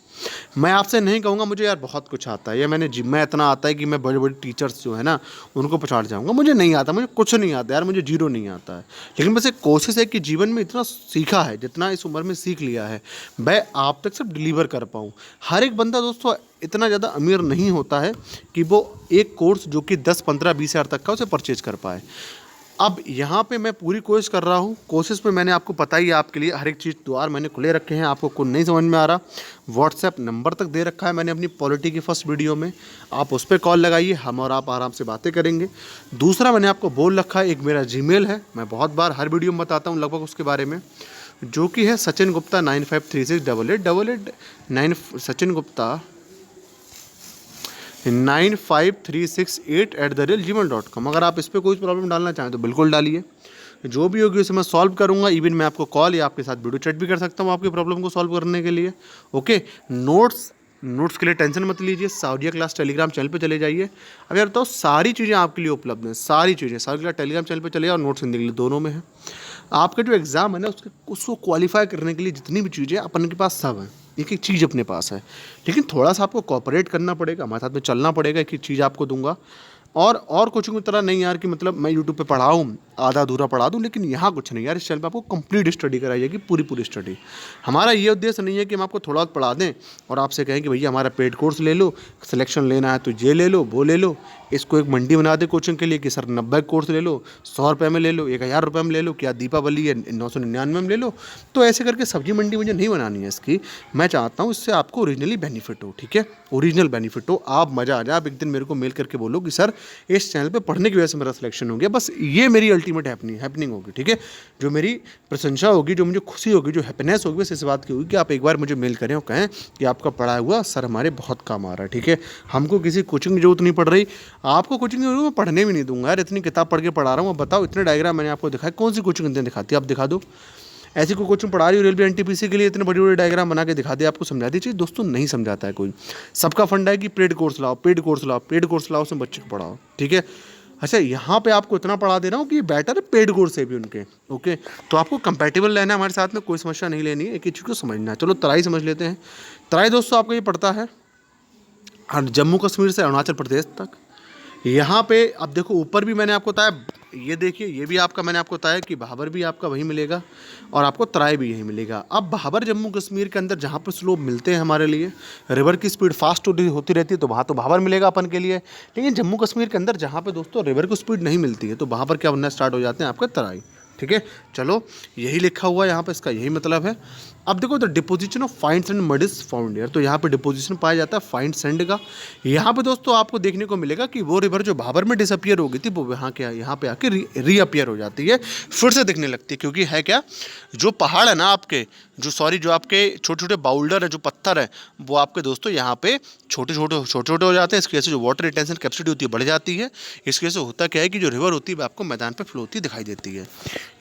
मैं आपसे नहीं कहूँगा मुझे यार बहुत कुछ आता है या मैं इतना आता है कि मैं बड़े बड़े टीचर्स जो है ना उनको पछाड़ जाऊँगा, मुझे नहीं आता, मुझे कुछ नहीं आता यार, मुझे जीरो नहीं आता है। लेकिन बस एक कोशिश है कि जीवन में इतना सीखा है, जितना इस उम्र में सीख लिया है, मैं आप तक सब डिलीवर कर पाऊँ। हर एक बंदा दोस्तों इतना ज़्यादा अमीर नहीं होता है कि वो एक कोर्स जो कि 10, 15, 20 हज़ार तक का उसे परचेज कर पाए। अब यहाँ पे मैं पूरी कोशिश कर रहा हूँ, कोशिश में मैंने आपको पता ही है आपके लिए हर एक चीज़ द्वार मैंने खुले रखे हैं। आपको कुछ नहीं समझ में आ रहा, व्हाट्सएप नंबर तक दे रखा है मैंने अपनी पॉलिटी की फर्स्ट वीडियो में, आप उस पर कॉल लगाइए, हम और आप आराम से बातें करेंगे। दूसरा मैंने आपको बोल रखा है एक मेरा जीमेल है, मैं बहुत बार हर वीडियो में बताता हूँ लगभग उसके बारे में, जो कि है सचिन गुप्ता 95368888 सचिन गुप्ता 95368@gmail.com। अगर आप इस पर कोई प्रॉब्लम डालना चाहें तो बिल्कुल डालिए, जो भी होगी उसे मैं सॉल्व करूंगा। इवन मैं आपको कॉल या आपके साथ वीडियो चैट भी कर सकता हूं आपकी प्रॉब्लम को सॉल्व करने के लिए। ओके, नोट्स के लिए टेंशन मत लीजिए, साउदिया क्लास टेलीग्राम चैनल पे चले जाइए। अब यार तो सारी चीज़ें आपके लिए उपलब्ध हैं, सारी चीज़ें साउदिया क्लास टेलीग्राम चैनल पे चले जाओ और नोट्स हिंदी के लिए दोनों में है। आपका जो एग्ज़ाम है ना उसको क्वालिफाई करने के लिए जितनी भी चीज़ें अपन के पास सब हैं, एक एक चीज़ अपने पास है, लेकिन थोड़ा सा आपको कोऑपरेट करना पड़ेगा, हमारे साथ में चलना पड़ेगा। एक एक चीज़ आपको दूंगा और कोचिंग की तरह नहीं यार कि मतलब मैं यूट्यूब पे पढ़ाऊँ आधा अधूरा पढ़ा दूँ, लेकिन यहाँ कुछ नहीं यार, इस चैनल पे आपको कंप्लीट स्टडी कराई जाएगी, पूरी स्टडी। हमारा ये उद्देश्य नहीं है कि हम आपको थोड़ा बहुत पढ़ा दें और आपसे कहें कि भैया हमारा पेड कोर्स ले लो, सिलेक्शन लेना है तो ये ले लो वो ले लो, इसको एक मंडी बना दे कोचिंग के लिए कि सर 90 कोर्स ले लो, 100 रुपये में ले लो, 1000 रुपये में ले लो, क्या दीपावली है 999 में ले लो। तो ऐसे करके सब्जी मंडी मुझे नहीं बनानी है इसकी, मैं चाहता हूँ इससे आपको ओरिजिनली बेनिफिट हो, ठीक है, ओरिजिनल बेनिफिट हो, आप मज़ा आ जाए, आप एक दिन मेरे को मेल करके बोलो कि सर इस चैनल पे पढ़ने की वजह से मेरा सिलेक्शन हो गया। बस ये मेरी अल्टीमेट हैपनिंग होगी, ठीक है, जो मेरी प्रशंसा होगी, जो मुझे खुशी होगी, जो हैप्पीनेस होगी, बस इस बात की होगी कि आप एक बार मुझे मेल करें और कहें कि आपका पढ़ा हुआ सर हमारे बहुत काम आ रहा है, ठीक है। हमको किसी कोचिंग की जरूरत नहीं पड़ रही, आपको कोचिंग की जरूरत मैं पढ़ने भी नहीं दूंगा यार, इतनी किताब पढ़ के पढ़ा रहा हूँ। बताओ इतने डायग्राम मैंने आपको दिखाया, कौन सी कोचिंग दिखाती है, आप दिखा दो। ऐसी कोई कोचिंग पढ़ा रही हो रेलवे एनटीपीसी के लिए इतने बड़े बड़े डायग्राम बना के दिखा दे, आपको समझा दीजिए। दोस्तों नहीं समझाता है कोई, सबका फंडा है कि पेड कोर्स लाओ, उसमें बच्चे को पढ़ाओ, ठीक है। अच्छा यहाँ पे आपको इतना पढ़ा दे रहा हूँ कि बेटर है पेड कोर्स से भी उनके, ओके। तो आपको कंपैटिबल रहना है हमारे साथ में, कोई समस्या नहीं लेनी है, एक ही चीज़ को समझना है। चलो तराई समझ लेते हैं। तराई दोस्तों आपको ये पड़ता है जम्मू कश्मीर से अरुणाचल प्रदेश तक। यहाँ पे अब देखो ऊपर भी मैंने आपको बताया, ये देखिए ये भी आपका मैंने आपको बताया कि भाबर भी आपका वहीं मिलेगा और आपको तराई भी यहीं मिलेगा। अब भाबर जम्मू कश्मीर के अंदर जहाँ पर स्लोप मिलते हैं हमारे लिए, रिवर की स्पीड फास्ट होती रहती है, तो वहाँ तो भाबर मिलेगा अपन के लिए। लेकिन जम्मू कश्मीर के अंदर जहाँ पर दोस्तों रिवर की स्पीड नहीं मिलती है, तो वहाँ पर क्या बनना स्टार्ट हो जाते हैं आपका तराई, ठीक है। चलो यही लिखा हुआ है यहाँ पर, इसका यही मतलब है। अब देखो the deposition of fine sand mud is found here, तो यहाँ पे डिपोजिशन पाया जाता है फाइन सैंड का। यहाँ पे दोस्तों आपको देखने को मिलेगा कि वो रिवर जो भाबर में डिसअपियर हो गई थी वो यहाँ पे आके रीअपियर हो जाती है, फिर से दिखने लगती है। क्योंकि है क्या, जो पहाड़ है ना आपके, जो आपके छोटे छोटे बाउल्डर है, जो पत्थर है, वो आपके दोस्तों यहाँ पे छोटे छोटे हो जाते हैं। इसकी वजह से जो वाटर रिटेंशन कैपेसिटी होती है बढ़ जाती है। इसकी वजह से होता क्या है कि जो रिवर होती है आपको मैदान पे फ्लो होती दिखाई देती है।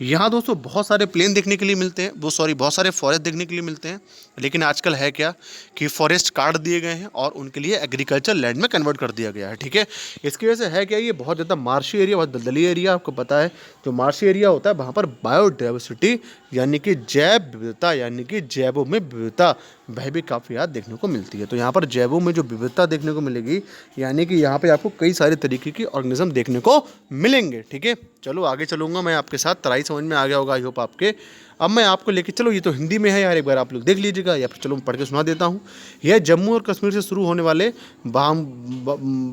यहाँ दोस्तों बहुत सारे प्लेन देखने के लिए मिलते हैं, बहुत सारे फॉरेस्ट देखने के लिए मिलते हैं। लेकिन आजकल है क्या कि फॉरेस्ट काट दिए गए हैं और उनके लिए एग्रीकल्चर लैंड में कन्वर्ट कर दिया गया है। ठीक है, इसकी वजह से है क्या, ये बहुत ज़्यादा मार्शी एरिया, बहुत दलदली एरिया। आपको पता है जो मार्शी एरिया होता है वहाँ पर बायोडाइवर्सिटी यानी कि जैव विविधता, यानी कि जैवों में विविधता वह भी काफ़ी याद देखने को मिलती है। तो यहाँ पर जैवों में जो विविधता देखने को मिलेगी, यानी कि यहाँ पे आपको कई सारे तरीके की ऑर्गेनिज्म देखने को मिलेंगे। ठीक है, चलो आगे चलूँगा मैं आपके साथ, तराई समझ में आ गया होगा आई होप आपके। अब मैं आपको लेके चलो, ये तो हिंदी में है यार, एक बार आप लोग देख लीजिएगा, या फिर चलो मैं पढ़ के सुना देता हूँ। यह जम्मू और कश्मीर से शुरू होने वाले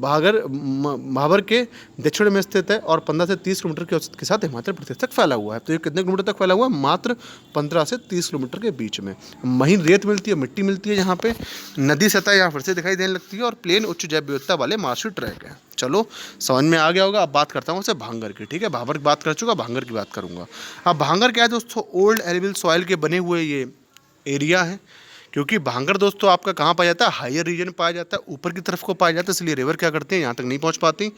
भाबर के दक्षिण में स्थित है और 15 से 30 किलोमीटर के औसत के साथ हिमाचल प्रदेश तक फैला हुआ है। तो ये कितने किलोमीटर तक फैला हुआ है? मात्र 15 से 30 किलोमीटर के बीच में। महीन रेत मिलती है, मिट्टी मिलती है यहाँ पे, नदी सतह यहाँ फिर से दिखाई देने लगती है और प्लेन उच्च जैव विविधता वाले मार्शी ट्रैक है। चलो समझ में आ गया होगा। अब बात करता हूँ उससे भांगर की। ठीक है, भाबर की बात कर चुका, भांगर की बात करूँगा। अब भांगर क्या है दोस्तों? ओल्ड एल्यूवियल सॉइल के बने हुए ये एरिया है। क्योंकि भांगर दोस्तों आपका कहाँ पाया जाता है? हायर रीजन पाया जाता है, ऊपर की तरफ को पाया जाता है। इसलिए रिवर क्या करते हैं, यहाँ तक नहीं पहुँच पाती।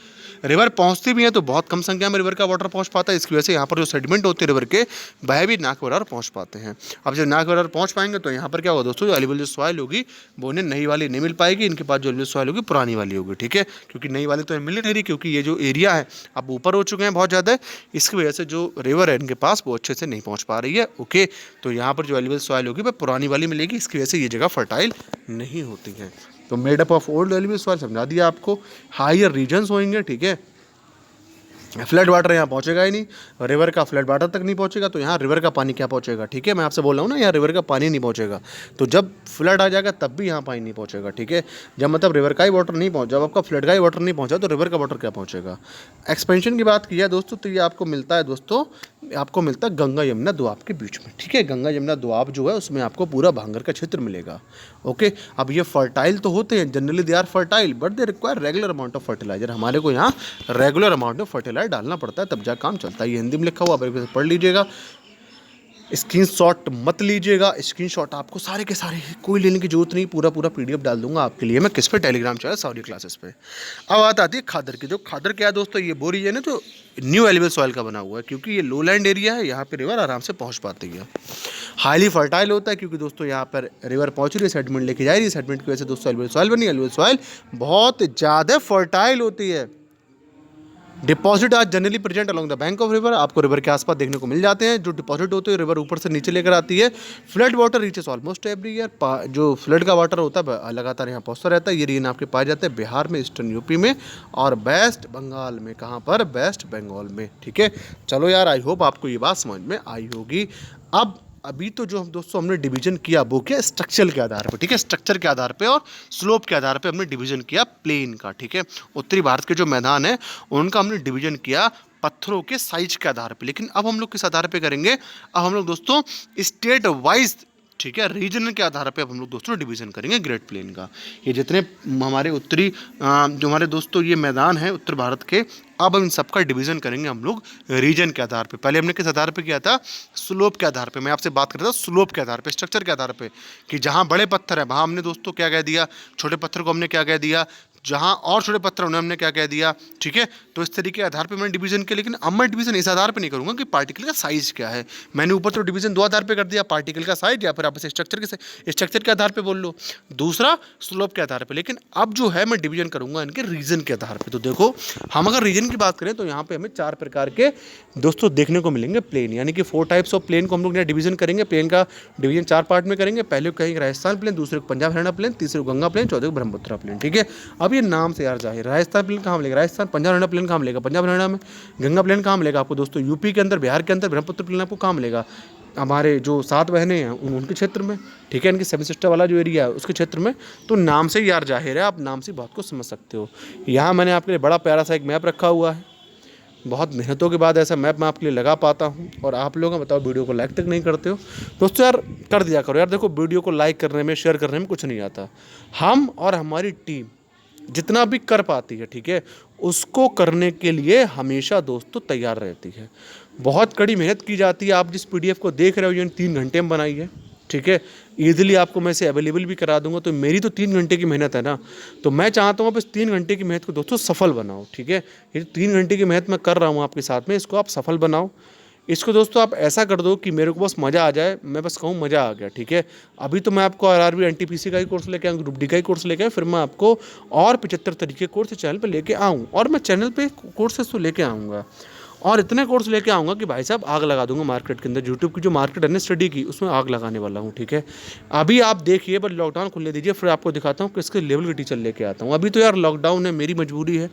रिवर पहुँचती भी है तो बहुत कम संख्या में रिवर का वाटर पहुँच पाता है। इसकी वजह से यहाँ पर जो सेडिमेंट होते हैं रिवर के, वह भी नाक बराबर पहुँच पाते हैं। अब जब नाक बराबर पहुँच पाएंगे तो यहाँ पर क्या होगा दोस्तों, जो एल्यूवियल जो सॉइल होगी वो उन्हें नई वाली नहीं मिल पाएगी। इनके पास जो एल्यूवियल सॉइल होगी पुरानी वाली होगी। ठीक है, क्योंकि नई वाली तो मिल नहीं रही, क्योंकि ये जो एरिया है अब ऊपर हो चुके हैं बहुत ज़्यादा। इसकी वजह से जो रिवर है इनके पास वो अच्छे से नहीं पहुँच पा रही है। ओके, तो यहाँ पर जो एल्यूवियल सॉइल होगी वह पुरानी वाली मिलेगी। इसकी वजह से ये जगह फर्टाइल नहीं होती है। तो made up of old alluvial soil समझा दिया आपको। हायर रीजन्स होंगे। ठीक है, फ्लड वाटर यहाँ पहुँचेगा ही नहीं, रिवर का फ्लड वाटर तक नहीं पहुँचेगा, तो यहाँ रिवर का पानी क्या पहुँचेगा? ठीक है, मैं आपसे बोल रहा हूँ ना, यहाँ रिवर का पानी नहीं पहुँचेगा। तो जब फ्लड आ जाएगा तब भी यहाँ पानी नहीं पहुँचेगा। ठीक है, जब मतलब रिवर का ही वाटर नहीं पहुँच, जब आपका फ्लड का ही वाटर नहीं पहुँचा तो रिवर का वाटर क्या पहुँचेगा? एक्सपेंशन की बात की है दोस्तों, तो ये आपको मिलता है दोस्तों, आपको मिलता है गंगा यमुना दोआब के बीच में। ठीक है, गंगा यमुना दोआब जो है उसमें आपको पूरा भांगर का क्षेत्र मिलेगा। ओके, अब ये फर्टाइल तो होते हैं, generally they are fertile, but they require regular amount of fertilizer. हमारे को यहाँ रेगुलर अमाउंट ऑफ फर्टिलाइजर डालना पड़ता है, तब जा काम चलता है। ये हिंदी में लिखा हुआ, आप पढ़ लीजिएगा, स्क्रीनशॉट मत लीजिएगा। स्क्रीनशॉट आपको सारे के सारे कोई लेने की जरूरत नहीं, पूरा PDF डाल दूंगा आपके लिए मैं। किस पे? टेलीग्राम चैनल सॉरी क्लासेस पे। अब बात आती है खादर की। जो खादर क्या है दोस्तों, ये वो रीजन है जो न्यू एल्यूवियल सॉइल का बना हुआ है, क्योंकि ये लोलैंड एरिया है, यहाँ पे रिवर आराम से पहुँच पाती है। हाईली फर्टाइल होता है, क्योंकि दोस्तों यहाँ पर रिवर पहुँच रही है, सेटमेंट लेके जा रही है, सेटमेंट की वजह से दोस्तों एल्यूवियल सॉइल बनी। एल्यूवियल सॉइल बहुत ज़्यादा फर्टाइल होती है। डिपॉजिट आज generally present along the bank of river, आपको रिवर के आसपास देखने को मिल जाते हैं। जो डिपॉजिट होते हैं रिवर ऊपर से नीचे लेकर आती है। Flood water reaches almost every year, जो फ्लड का वाटर होता है लगातार यहाँ पहुँचता रहता है। ये रीजन आपके पाए जाते हैं बिहार में, ईस्टर्न यूपी में और वेस्ट बंगाल में। कहाँ पर? वेस्ट बंगाल में। ठीक है, चलो यार, आई होप आपको ये बात समझ में आई होगी। अब अभी तो जो हम दोस्तों हमने डिवीजन किया वो क्या? स्ट्रक्चर के आधार पर। ठीक है, स्ट्रक्चर के आधार पे और स्लोप के आधार पे हमने डिवीजन किया प्लेन का। ठीक है, उत्तरी भारत के जो मैदान है उनका हमने डिवीजन किया पत्थरों के साइज के आधार पे। लेकिन अब हम लोग किस आधार पे करेंगे? अब हम लोग दोस्तों स्टेट वाइज, ठीक है, रीजन के आधार पे अब हम लोग दोस्तों डिवीजन करेंगे ग्रेट प्लेन का। ये जितने हमारे उत्तरी जो हमारे दोस्तों ये मैदान है उत्तर भारत के, अब हम इन सबका डिवीजन करेंगे हम लोग रीजन के आधार पे। पहले हमने किस आधार पे किया था? स्लोप के आधार पे। मैं आपसे बात कर रहा था स्लोप के आधार पे, स्ट्रक्चर के आधार पे, कि जहाँ बड़े पत्थर है वहाँ हमने दोस्तों क्या कह दिया, छोटे पत्थर को हमने क्या कह दिया, जहाँ और छोटे पत्थर उन्हें हमने क्या कह दिया। ठीक है, तो इस तरीके के आधार पे मैंने डिवीजन किया। लेकिन अब मैं डिवीजन इस आधार पे नहीं करूँगा कि पार्टिकल का साइज क्या है। मैंने ऊपर तो डिवीजन दो आधार पे कर दिया, पार्टिकल का साइज या फिर आप इसे स्ट्रक्चर के आधार पे बोल लो, दूसरा स्लोप के आधार पे। लेकिन अब जो है मैं डिवीजन करूँगा इनके रीजन के आधार पर। तो देखो, हम अगर रीजन की बात करें तो यहाँ पे हमें 4 प्रकार के दोस्तों देखने को मिलेंगे प्लेन, यानी कि 4 टाइप्स ऑफ प्लेन को हम लोग यहाँ डिवीजन करेंगे। प्लेन का डिवीजन 4 पार्ट में करेंगे। पहले को कहेंगे राजस्थान प्लेन, दूसरे को पंजाब हरियाणा प्लेन, तीसरे को गंगा प्लेन, चौथे को ब्रह्मपुत्र प्लेन। ठीक है, अब ये नाम से यार जाहिर, राजस्थान प्लेन कहाँ मिलेगा? राजस्थान। पंजाब हरियाणा प्लेन कहाँ मिलेगा? पंजाब हरियाणा में। गंगा प्लेन कहाँ मिलेगा आपको दोस्तों? यूपी के अंदर, बिहार के अंदर। ब्रह्मपुत्र प्लेन आपको कहाँ मिलेगा? हमारे जो 7 बहनें हैं उनके क्षेत्र में। ठीक है, इनके 7 सिस्टर वाला जो एरिया है उसके क्षेत्र में। तो नाम से ही यार जाहिर है, आप नाम से बात को समझ सकते हो। यहाँ मैंने आपके लिए बड़ा प्यारा सा एक मैप रखा हुआ है। बहुत मेहनतों के बाद ऐसा मैप मैं आपके लिए लगा पाता हूँ। और आप लोग बताओ वीडियो को लाइक तक नहीं करते हो दोस्तों। यार कर दिया करो यार। देखो वीडियो को लाइक करने में, शेयर करने में कुछ नहीं आता। हम और हमारी टीम जितना भी कर पाती है, ठीक है, उसको करने के लिए हमेशा दोस्तों तैयार रहती है। बहुत कड़ी मेहनत की जाती है। आप जिस पीडीएफ को देख रहे हो ये 3 घंटे में बनाई है, ठीक है। ईजिली आपको मैं इसे अवेलेबल भी करा दूंगा। तो मेरी तो 3 घंटे की मेहनत है ना, तो मैं चाहता हूँ आप इस 3 घंटे की मेहनत को दोस्तों सफल बनाओ, ठीक है। ये 3 घंटे की मेहनत मैं कर रहा हूँ आपके साथ में, इसको आप सफल बनाओ। इसको दोस्तों आप ऐसा कर दो कि मेरे को बस मज़ा आ जाए, मैं बस कहूँ मज़ा आ गया, ठीक है। अभी तो मैं आपको आरआरबी एनटीपीसी का ही कोर्स लेके आऊँ, ग्रुप डी का ही कोर्स लेके आऊँ, फिर मैं आपको और 75 तरीके कोर्स चैनल पर लेके आऊँ। और मैं चैनल पे कोर्सेस तो लेके आऊँगा, और इतने कोर्स लेके आऊँगा कि भाई साहब आग लगा दूंगा मार्केट के अंदर। यूट्यूब की जो मार्केट है ना स्टडी की, उसमें आग लगाने वाला हूँ, ठीक है। अभी आप देखिए, बस लॉकडाउन खुलने दीजिए, फिर आपको दिखाता हूँ किसके लेवल के टीचर लेके आता हूँ। अभी तो यार लॉकडाउन है, मेरी मजबूरी है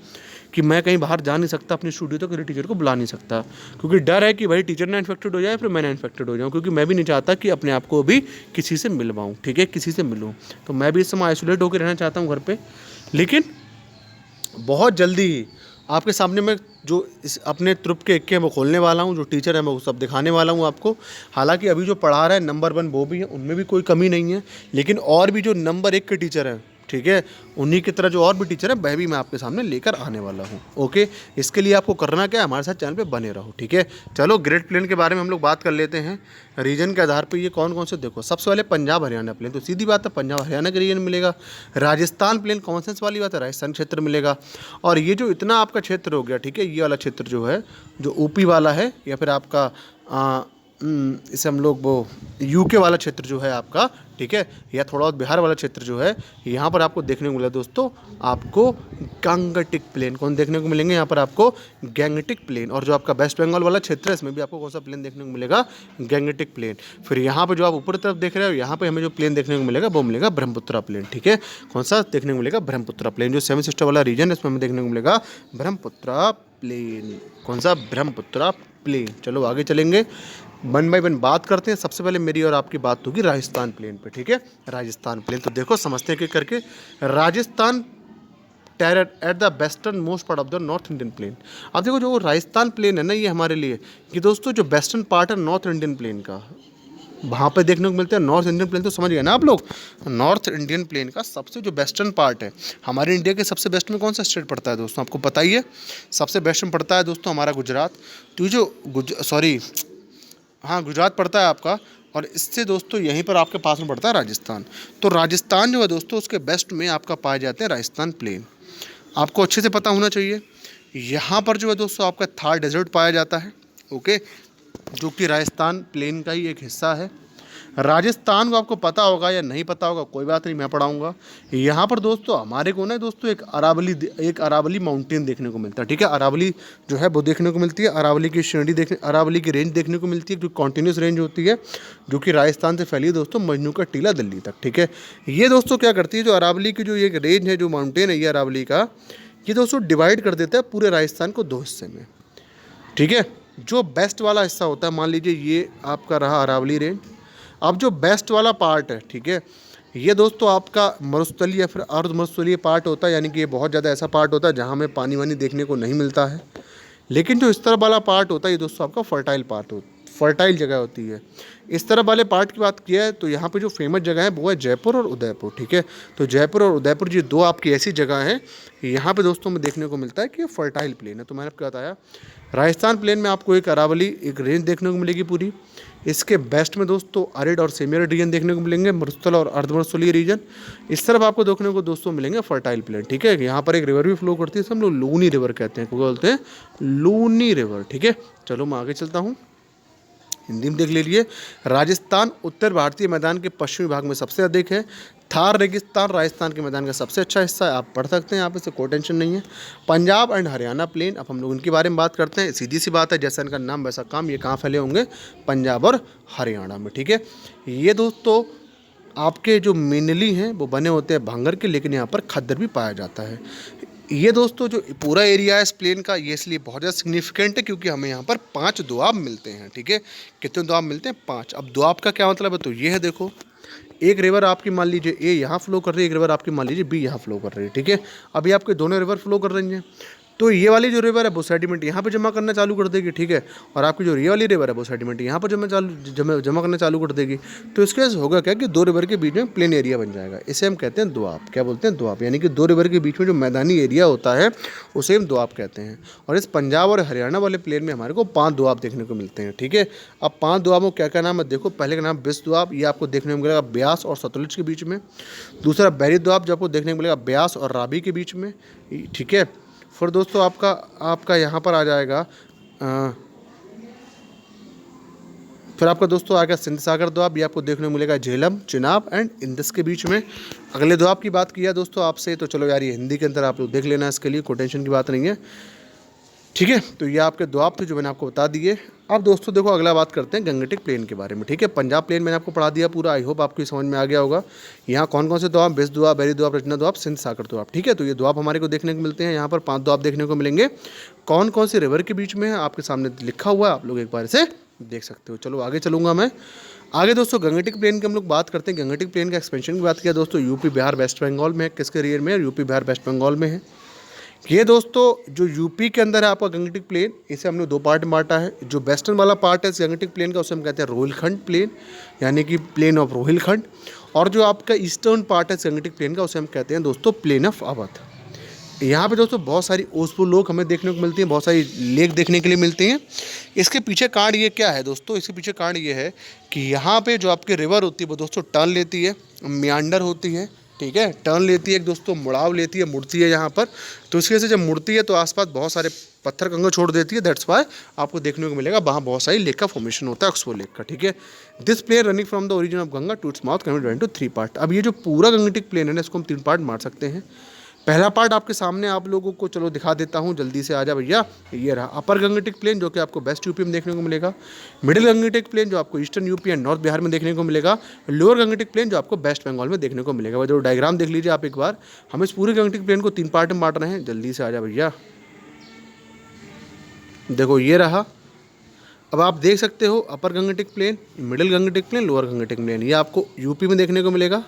कि मैं कहीं बाहर जा नहीं सकता अपनी स्टूडियो, तो किसी टीचर को बुला नहीं सकता, क्योंकि डर है कि भाई टीचर ना इन्फेक्टेड हो जाए, फिर मैं ना इन्फेक्टेड हो जाऊँ, क्योंकि मैं भी नहीं चाहता कि अपने आप को भी किसी से मिलवाऊँ, ठीक है, किसी से मिलूँ। तो मैं भी इस समय आइसोलेट होकर रहना चाहता हूँ घर पर। लेकिन बहुत जल्दी ही आपके सामने मैं जो इस अपने ट्रुप के इक्के मैं खोलने वाला हूँ, जो टीचर है मैं वो सब दिखाने वाला हूँ आपको। हालांकि अभी जो पढ़ा रहा है नंबर 1 वो भी है, उनमें भी कोई कमी नहीं है, लेकिन और भी जो नंबर 1 के टीचर हैं, ठीक है, उन्हीं की तरह जो और भी टीचर है वह भी मैं आपके सामने लेकर आने वाला हूँ। ओके, इसके लिए आपको करना क्या है, हमारे साथ चैनल पे बने रहो, ठीक है। चलो ग्रेड प्लेन के बारे में हम लोग बात कर लेते हैं। रीजन के आधार पर ये कौन कौन से, देखो सबसे पहले पंजाब हरियाणा प्लेन, तो सीधी बात है पंजाब हरियाणा का रीजन मिलेगा। राजस्थान प्लेन कॉमन सेंस वाली बात है, राजस्थान क्षेत्र मिलेगा। और ये जो इतना आपका क्षेत्र हो गया, ठीक है, ये वाला क्षेत्र जो है, जो ऊपी वाला है, या फिर आपका इसे हम लोग वो यूके वाला क्षेत्र जो है आपका, ठीक है, या थोड़ा बहुत बिहार वाला क्षेत्र जो है, यहाँ पर आपको देखने को मिला दोस्तों, आपको गंगटिक प्लेन कौन देखने को मिलेंगे, यहाँ पर आपको गैंगटिक प्लेन। और जो आपका वेस्ट बंगाल वाला क्षेत्र है, इसमें भी आपको कौन सा प्लेन देखने को मिलेगा, गैंगटिक प्लेन। फिर यहाँ पर जो आप ऊपर तरफ देख रहे हो, यहाँ पर हमें जो प्लेन देखने को मिलेगा वो मिलेगा ब्रह्मपुत्रा प्लेन, ठीक है। कौन सा देखने को मिलेगा, ब्रह्मपुत्रा प्लेन। जो 7 सिस्टर वाला रीजन है, इसमें हमें देखने को मिलेगा ब्रह्मपुत्रा प्लेन। कौन सा, ब्रह्मपुत्रा प्लेन। चलो आगे चलेंगे, 1 बाय 1 बात करते हैं। सबसे पहले मेरी और आपकी बात होगी राजस्थान प्लेन पे, ठीक है। राजस्थान प्लेन तो देखो समझते हैं कि करके, Rajasthan terror at the western most part of the north Indian plain. अब देखो जो राजस्थान प्लेन है ना, ये हमारे लिए कि दोस्तों जो वेस्टर्न पार्ट है नॉर्थ इंडियन प्लेन का, वहाँ पे देखने को मिलते हैं नॉर्थ इंडियन प्लेन। तो समझ गए ना आप लोग, नॉर्थ इंडियन प्लेन का सबसे जो वेस्टर्न पार्ट है, हमारे इंडिया के सबसे वेस्ट में कौन सा स्टेट पड़ता है दोस्तों, आपको पता ही है। सबसे वेस्ट में पड़ता है दोस्तों हमारा गुजरात। तो जो गुजरात पड़ता है आपका, और इससे दोस्तों यहीं पर आपके पास में पड़ता है राजस्थान। तो राजस्थान जो है दोस्तों, उसके वेस्ट में आपका पाए जाते हैं राजस्थान प्लेन। आपको अच्छे से पता होना चाहिए। यहाँ पर जो है दोस्तों आपका थार डेजर्ट पाया जाता है, ओके, जो कि राजस्थान प्लेन का ही एक हिस्सा है। राजस्थान को आपको पता होगा या नहीं पता होगा, कोई बात नहीं, मैं पढ़ाऊँगा। यहाँ पर दोस्तों हमारे को ना दोस्तों एक अरावली माउंटेन देखने को मिलता है, ठीक है। अरावली जो है वो देखने को मिलती है, अरावली की श्रेणी अरावली की रेंज देखने को मिलती है, जो कॉन्टीन्यूस रेंज होती है, जो कि राजस्थान से फैली है दोस्तों मजनू का टीला दिल्ली तक, ठीक है। ये दोस्तों क्या करती है, जो अरावली की जो एक रेंज है, जो माउंटेन है ये अरावली का, ये दोस्तों डिवाइड कर देता है पूरे राजस्थान को 2 हिस्से में, ठीक है। जो बेस्ट वाला हिस्सा होता है, मान लीजिए ये आपका रहा अरावली रेंज। अब जो बेस्ट वाला पार्ट है, ठीक है, ये दोस्तों आपका मरुस्थलीय या फिर अर्ध मरुस्थलीय पार्ट होता है, यानी कि ये बहुत ज़्यादा ऐसा पार्ट होता है जहाँ हमें पानी वानी देखने को नहीं मिलता है। लेकिन जो इस तरफ वाला पार्ट होता है, ये दोस्तों आपका फर्टाइल जगह होती है। इस तरफ वाले पार्ट की बात किया है तो यहाँ पे जो फेमस जगह है वो है जयपुर और उदयपुर, ठीक है। तो जयपुर और उदयपुर ये 2 आपकी ऐसी जगह हैं, यहाँ पे दोस्तों में देखने को मिलता है कि ये फर्टाइल प्लेन है। तो मैंने आपको बताया राजस्थान प्लेन में आपको एक अरावली एक रेंज देखने को मिलेगी पूरी। इसके वेस्ट में दोस्तों अरिड और सेमी अरिड रीजन देखने को मिलेंगे, मरुस्थल और अर्धमरुस्थलीय रीजन। इस तरफ आपको देखने को दोस्तों मिलेंगे फर्टाइल प्लेन, ठीक है। यहाँ पर एक रिवर भी फ्लो करती है, हम लोग लूनी रिवर कहते हैं, क्या बोलते हैं, लूनी रिवर, ठीक है। चलो मैं आगे चलता हूँ, हिंदी में देख लीजिए। राजस्थान उत्तर भारतीय मैदान के पश्चिमी भाग में सबसे अधिक है। थार रेगिस्तान राजस्थान के मैदान का सबसे अच्छा हिस्सा है, आप पढ़ सकते हैं यहाँ पे, से कोई टेंशन नहीं है। पंजाब एंड हरियाणा प्लेन, अब हम लोग इनके बारे में बात करते हैं। सीधी सी बात है, जैसा इनका नाम वैसा काम, ये कहाँ फैले होंगे, पंजाब और हरियाणा में, ठीक है। ये दोस्तों आपके जो मेनली हैं वो बने होते हैं भांगर के, लेकिन यहाँ पर खद्दर भी पाया जाता है। ये दोस्तों जो पूरा एरिया है इस प्लेन का, ये इसलिए बहुत ज़्यादा सिग्निफिकेंट है क्योंकि हमें यहाँ पर 5 दोआब मिलते हैं, ठीक है। कितने दोआब मिलते हैं, 5। अब दोआब का क्या मतलब है, तो ये है, देखो एक रिवर आपकी मान लीजिए ए यहाँ फ्लो कर रही है, एक रिवर आपकी मान लीजिए बी यहाँ फ्लो कर रही है, ठीक है। अभी आपके दोनों रिवर फ्लो कर रही हैं, तो ये वाली जो रिवर है वो सेडिमेंट यहाँ पे जमा करना चालू कर देगी, ठीक है, और आपकी जो ये वाली रिवर है वो सेडिमेंट यहाँ पर जमा करना चालू कर देगी। तो इसके वजह से होगा क्या कि दो रिवर के बीच में प्लेन एरिया बन जाएगा। इसे हम कहते हैं दोआब। क्या बोलते हैं? दोआब। यानी कि दो रिवर के बीच में जो मैदानी एरिया होता है उसे हम दोआब कहते हैं। और इस पंजाब और हरियाणा वाले प्लेन में हमारे को 5 दोआब देखने को मिलते हैं, ठीक है। अब 5 दोआबों क्या क्या नाम है देखो। पहले का नाम बिस दोआब, ये आपको देखने को मिलेगा ब्यास और सतलुज के बीच में। दूसरा बैरी दोआब जो आपको देखने को मिलेगा ब्यास और रावी के बीच में, ठीक है। फिर दोस्तों आपका यहाँ पर आ जाएगा फिर आपका दोस्तों आएगा सिंध सागर दोआब। ये आपको देखने को मिलेगा झेलम, चिनाब एंड इंदस के बीच में। अगले दोआब की बात किया दोस्तों आपसे, तो चलो यार ये हिंदी के अंदर आप लोग देख लेना, इसके लिए कोई टेंशन की बात नहीं है, ठीक है। तो ये आपके दोआब थे जो मैंने आपको बता दिए। अब दोस्तों देखो अगला बात करते हैं गंगटिक प्लेन के बारे में, ठीक है। पंजाब प्लेन मैंने आपको पढ़ा दिया पूरा, आई होप आपको समझ में आ गया होगा। यहाँ कौन कौन से दोआब, बिस दोआब, बैरी दोआब, रचना दोआब, सिंध सागर दोआब, ठीक है। तो ये दोआब हमारे को देखने को मिलते हैं। यहाँ पर 5 दोआब देखने को मिलेंगे। कौन कौन सी रिवर के बीच में है आपके सामने लिखा हुआ है, आप लोग एक बार से देख सकते हो। चलो आगे चलूँगा मैं। आगे दोस्तों गंगटिक प्लेन की हम लोग बात करते हैं। गंगटिक प्लेन का एक्सपेंशन की बात किया दोस्तों, यूपी बिहार वेस्ट बंगाल में है। किसके रियर में है? यूपी बिहार वेस्ट बंगाल में है। ये दोस्तों जो यूपी के अंदर है आपका गंगटिक प्लेन, इसे हमने 2 पार्ट में बांटा है। जो वेस्टर्न वाला पार्ट है इस गंगटिक प्लेन का उसे हम कहते हैं रोहिलखंड प्लेन, यानी कि प्लेन ऑफ रोहिलखंड। और जो आपका ईस्टर्न पार्ट है इस गंगटिक प्लेन का उसे हम कहते हैं दोस्तों प्लेन ऑफ अवध। यहाँ पे दोस्तों बहुत सारी ओसफुल लोग हमें देखने को मिलती हैं, बहुत सारी लेक देखने के लिए मिलती हैं। इसके पीछे कारण ये क्या है दोस्तों? इसके पीछे कारण ये है कि यहाँ पे जो आपकी रिवर होती है वो दोस्तों टर्न लेती है, मियांडर होती है, ठीक है, टर्न लेती है एक दोस्तों, मुड़ाव लेती है, मुड़ती है यहाँ पर। तो इसकी वजह से जब मुड़ती है तो आसपास बहुत सारे पत्थर कंकड़ छोड़ देती है। दैट्स वाई आपको देखने को मिलेगा वहाँ बहुत सारी लेक का फॉर्मेशन होता है, ऑक्सफोर्ड लेक का, ठीक है। This plain running from the origin of Ganga to its mouth can be divided into 3 part. अब ये जो पूरा गंगटिक प्लेन है ना, इसको हम 3 पार्ट बांट सकते हैं। पहला पार्ट आपके सामने आप लोगों को चलो दिखा देता हूँ, जल्दी से आ जा भैया। ये रहा अपर गंगटिक प्लेन जो कि आपको वेस्ट यूपी में देखने को मिलेगा। मिडिल गंगटिक प्लेन जो आपको eastern UP and north Bihar में देखने को मिलेगा। लोअर गंगटिक प्लेन जो आपको वेस्ट बंगाल में देखने को मिलेगा। जो डायग्राम देख लीजिए आप एक बार। हम इस पूरे गंगटिक प्लेन को 3 पार्ट में बांट रहे हैं, जल्दी से आ जा भैया। देखो ये रहा। अब आप देख सकते हो upper Gangetic plain, middle Gangetic plain, lower Gangetic plain. ये आपको यूपी में देखने को मिलेगा,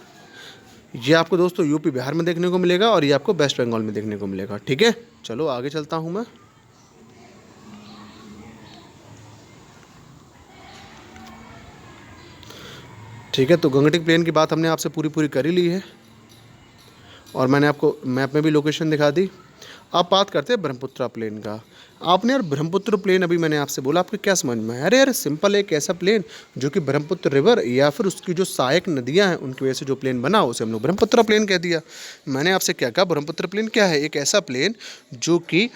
ये आपको दोस्तों यूपी बिहार में देखने को मिलेगा, और ये आपको वेस्ट बंगाल में देखने को मिलेगा, ठीक है। चलो आगे चलता हूं मैं। ठीक है, तो गंगटिक प्लेन की बात हमने आपसे पूरी कर ही ली है, और मैंने आपको मैप में भी लोकेशन दिखा दी। अब बात करते हैं ब्रह्मपुत्र प्लेन का। आपने यार ब्रह्मपुत्र प्लेन अभी मैंने आपसे बोला, आपको क्या समझ में आया? अरे यार सिंपल, एक ऐसा प्लेन जो कि ब्रह्मपुत्र रिवर या फिर उसकी जो सहायक नदियां हैं उनकी वजह से जो प्लेन बना उसे हम लोग ब्रह्मपुत्र प्लेन कह दिया। मैंने आपसे क्या कहा? ब्रह्मपुत्र प्लेन क्या है? एक ऐसा प्लेन जो कि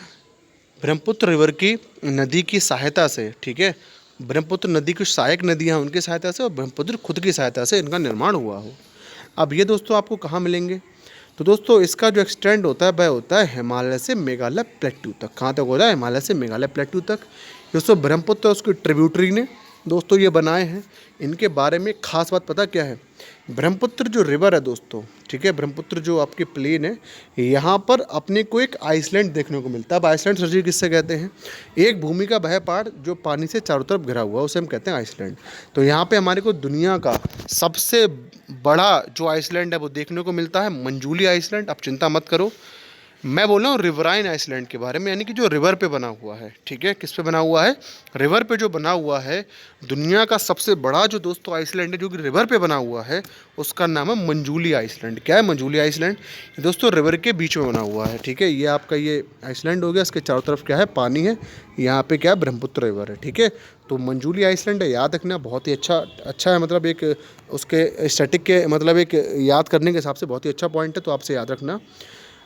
ब्रह्मपुत्र रिवर की नदी की सहायता से, ठीक है, ब्रह्मपुत्र नदी की सहायक नदियाँ हैं उनकी सहायता से और ब्रह्मपुत्र खुद की सहायता से इनका निर्माण हुआ हो। अब ये दोस्तों आपको कहाँ मिलेंगे? तो दोस्तों इसका जो एक्सटेंड होता है वह होता है हिमालय से मेघालय प्लेट्यू तक। कहाँ तक होता है? हिमालय से मेघालय प्लेट्यू तक। दोस्तों ब्रह्मपुत्र उसकी ट्रिब्यूटरी ने दोस्तों ये बनाए हैं। इनके बारे में खास बात पता क्या है? ब्रह्मपुत्र जो रिवर है दोस्तों, ठीक है, ब्रह्मपुत्र जो आपके प्लेन है, यहाँ पर अपने को एक आइसलैंड देखने को मिलता है। अब आइसलैंड सर्जी किससे कहते हैं? एक भूमि का वह पार्ट जो पानी से चारों तरफ घिरा हुआ है उसे हम कहते हैं आइसलैंड। तो यहाँ पे हमारे को दुनिया का सबसे बड़ा जो आइसलैंड है वो देखने को मिलता है, मंजूली आइसलैंड। आप चिंता मत करो, मैं बोल रहा हूँ रिवराइन आइसलैंड के बारे में, यानी कि जो रिवर पे बना हुआ है, ठीक है। किस पे बना हुआ है? रिवर पे जो बना हुआ है। दुनिया का सबसे बड़ा जो दोस्तों आइसलैंड है जो कि रिवर पे बना हुआ है, उसका नाम है मंजूली आइसलैंड। क्या है मंजूली आइसलैंड? दोस्तों रिवर के बीच में बना हुआ है, ठीक है। ये आपका ये आइसलैंड हो गया, इसके चारों तरफ क्या है? पानी है। यहाँ पे क्या है? ब्रह्मपुत्र रिवर है, ठीक है। तो मंजूली आइसलैंड है, याद रखना, बहुत ही अच्छा है। मतलब एक उसके स्टैटिक के मतलब एक याद करने के हिसाब से बहुत ही अच्छा पॉइंट है, तो आपसे याद रखना।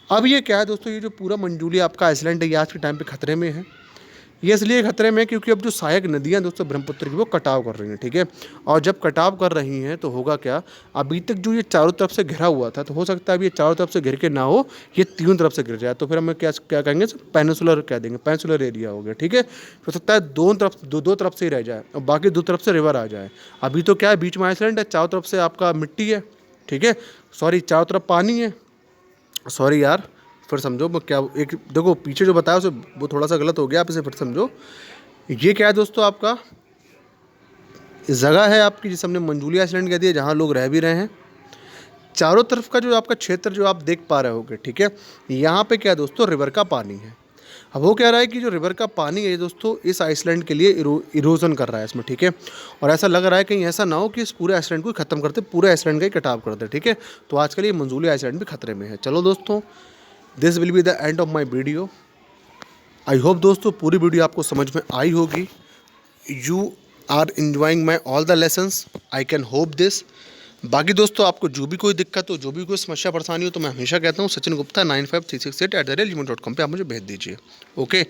अब ये क्या है दोस्तों? ये जो पूरा मंजूली आपका आइसलैंड है ये आज के टाइम पे खतरे में है। ये इसलिए खतरे में क्योंकि अब जो सहायक नदियाँ दोस्तों ब्रह्मपुत्र की वो कटाव कर रही हैं, ठीक है। और जब कटाव कर रही हैं तो होगा क्या? अभी तक जो ये चारों तरफ से घिरा हुआ था, तो हो सकता है अब ये चारों तरफ से घिर के ना हो, ये तीनों तरफ से घिर जाए, तो फिर हमें क्या कहेंगे? पेनिसुलर कह देंगे, पेनिसुलर एरिया हो गया, ठीक है। हो सकता है दो तरफ से ही रह जाए और बाकी 2 तरफ से रिवर आ जाए। अभी तो क्या है? बीच में आइसलैंड है, चारों तरफ से आपका मिट्टी है, ठीक है, सॉरी चारों तरफ पानी है। सॉरी यार, फिर समझो मैं क्या, एक देखो पीछे जो बताया उसे वो थोड़ा सा गलत हो गया, आप इसे फिर समझो। ये क्या है दोस्तों? आपका जगह है आपकी जिसे हमने मंजूली आइसलैंड कह दिया, जहाँ लोग रह भी रहे हैं। चारों तरफ का जो आपका क्षेत्र जो आप देख पा रहे होगे, ठीक है, यहाँ पे क्या है दोस्तों? रिवर का पानी है। अब वो कह रहा है कि जो रिवर का पानी है दोस्तों इस आइसलैंड के लिए इरोजन कर रहा है इसमें, ठीक है। और ऐसा लग रहा है कहीं ऐसा ना हो कि इस पूरे आइसलैंड को ख़त्म करते, पूरे आइसलैंड का ही कटाव करते, ठीक है। तो आजकल ये मंजूली आइसलैंड भी खतरे में है। चलो दोस्तों, this will be the end of my video. I hope दोस्तों पूरी वीडियो आपको समझ में आई होगी। You are enjoying my all the lessons, I can hope this. बाकी दोस्तों आपको जो भी कोई दिक्कत हो, जो भी कोई समस्या परेशानी हो, तो मैं हमेशा कहता हूँ सचिन गुप्ता 953668@gmail.com पे आप मुझे भेज दीजिए। ओके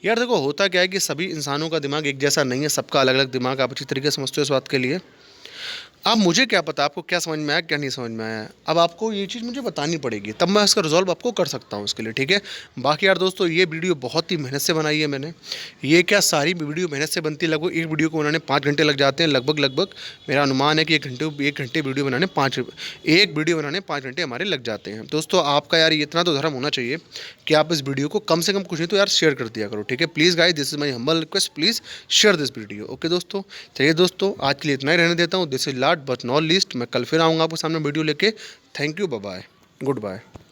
यार, देखो होता क्या है कि सभी इंसानों का दिमाग एक जैसा नहीं है, सबका अलग अलग दिमाग, आप अच्छी तरीके से समझते हो इस बात के लिए। अब मुझे क्या पता आपको क्या समझ में आया क्या नहीं समझ में आया, अब आपको ये चीज़ मुझे बतानी पड़ेगी, तब मैं इसका रिजॉल्व आपको कर सकता हूँ इसके लिए, ठीक है। बाकी यार दोस्तों ये वीडियो बहुत ही मेहनत से बनाई है मैंने। ये क्या सारी वीडियो मेहनत से बनती है, लगभग एक वीडियो को बनाने 5 घंटे लग जाते हैं, लगभग मेरा अनुमान है कि 1 घंटे वीडियो बनाने 5 घंटे हमारे लग जाते हैं। दोस्तों आपका यार इतना तो धर्म होना चाहिए कि आप इस वीडियो को कम से कम कुछ नहीं तो यार शेयर कर दिया करो, ठीक है। Please guys, this is my humble request, please share this video. Okay दोस्तों, चलिए दोस्तों आज के लिए इतना ही रहने देता हूँ। This is last but not least, मैं कल फिर आऊँगा आपके सामने वीडियो लेके। Thank you, bye bye, good bye.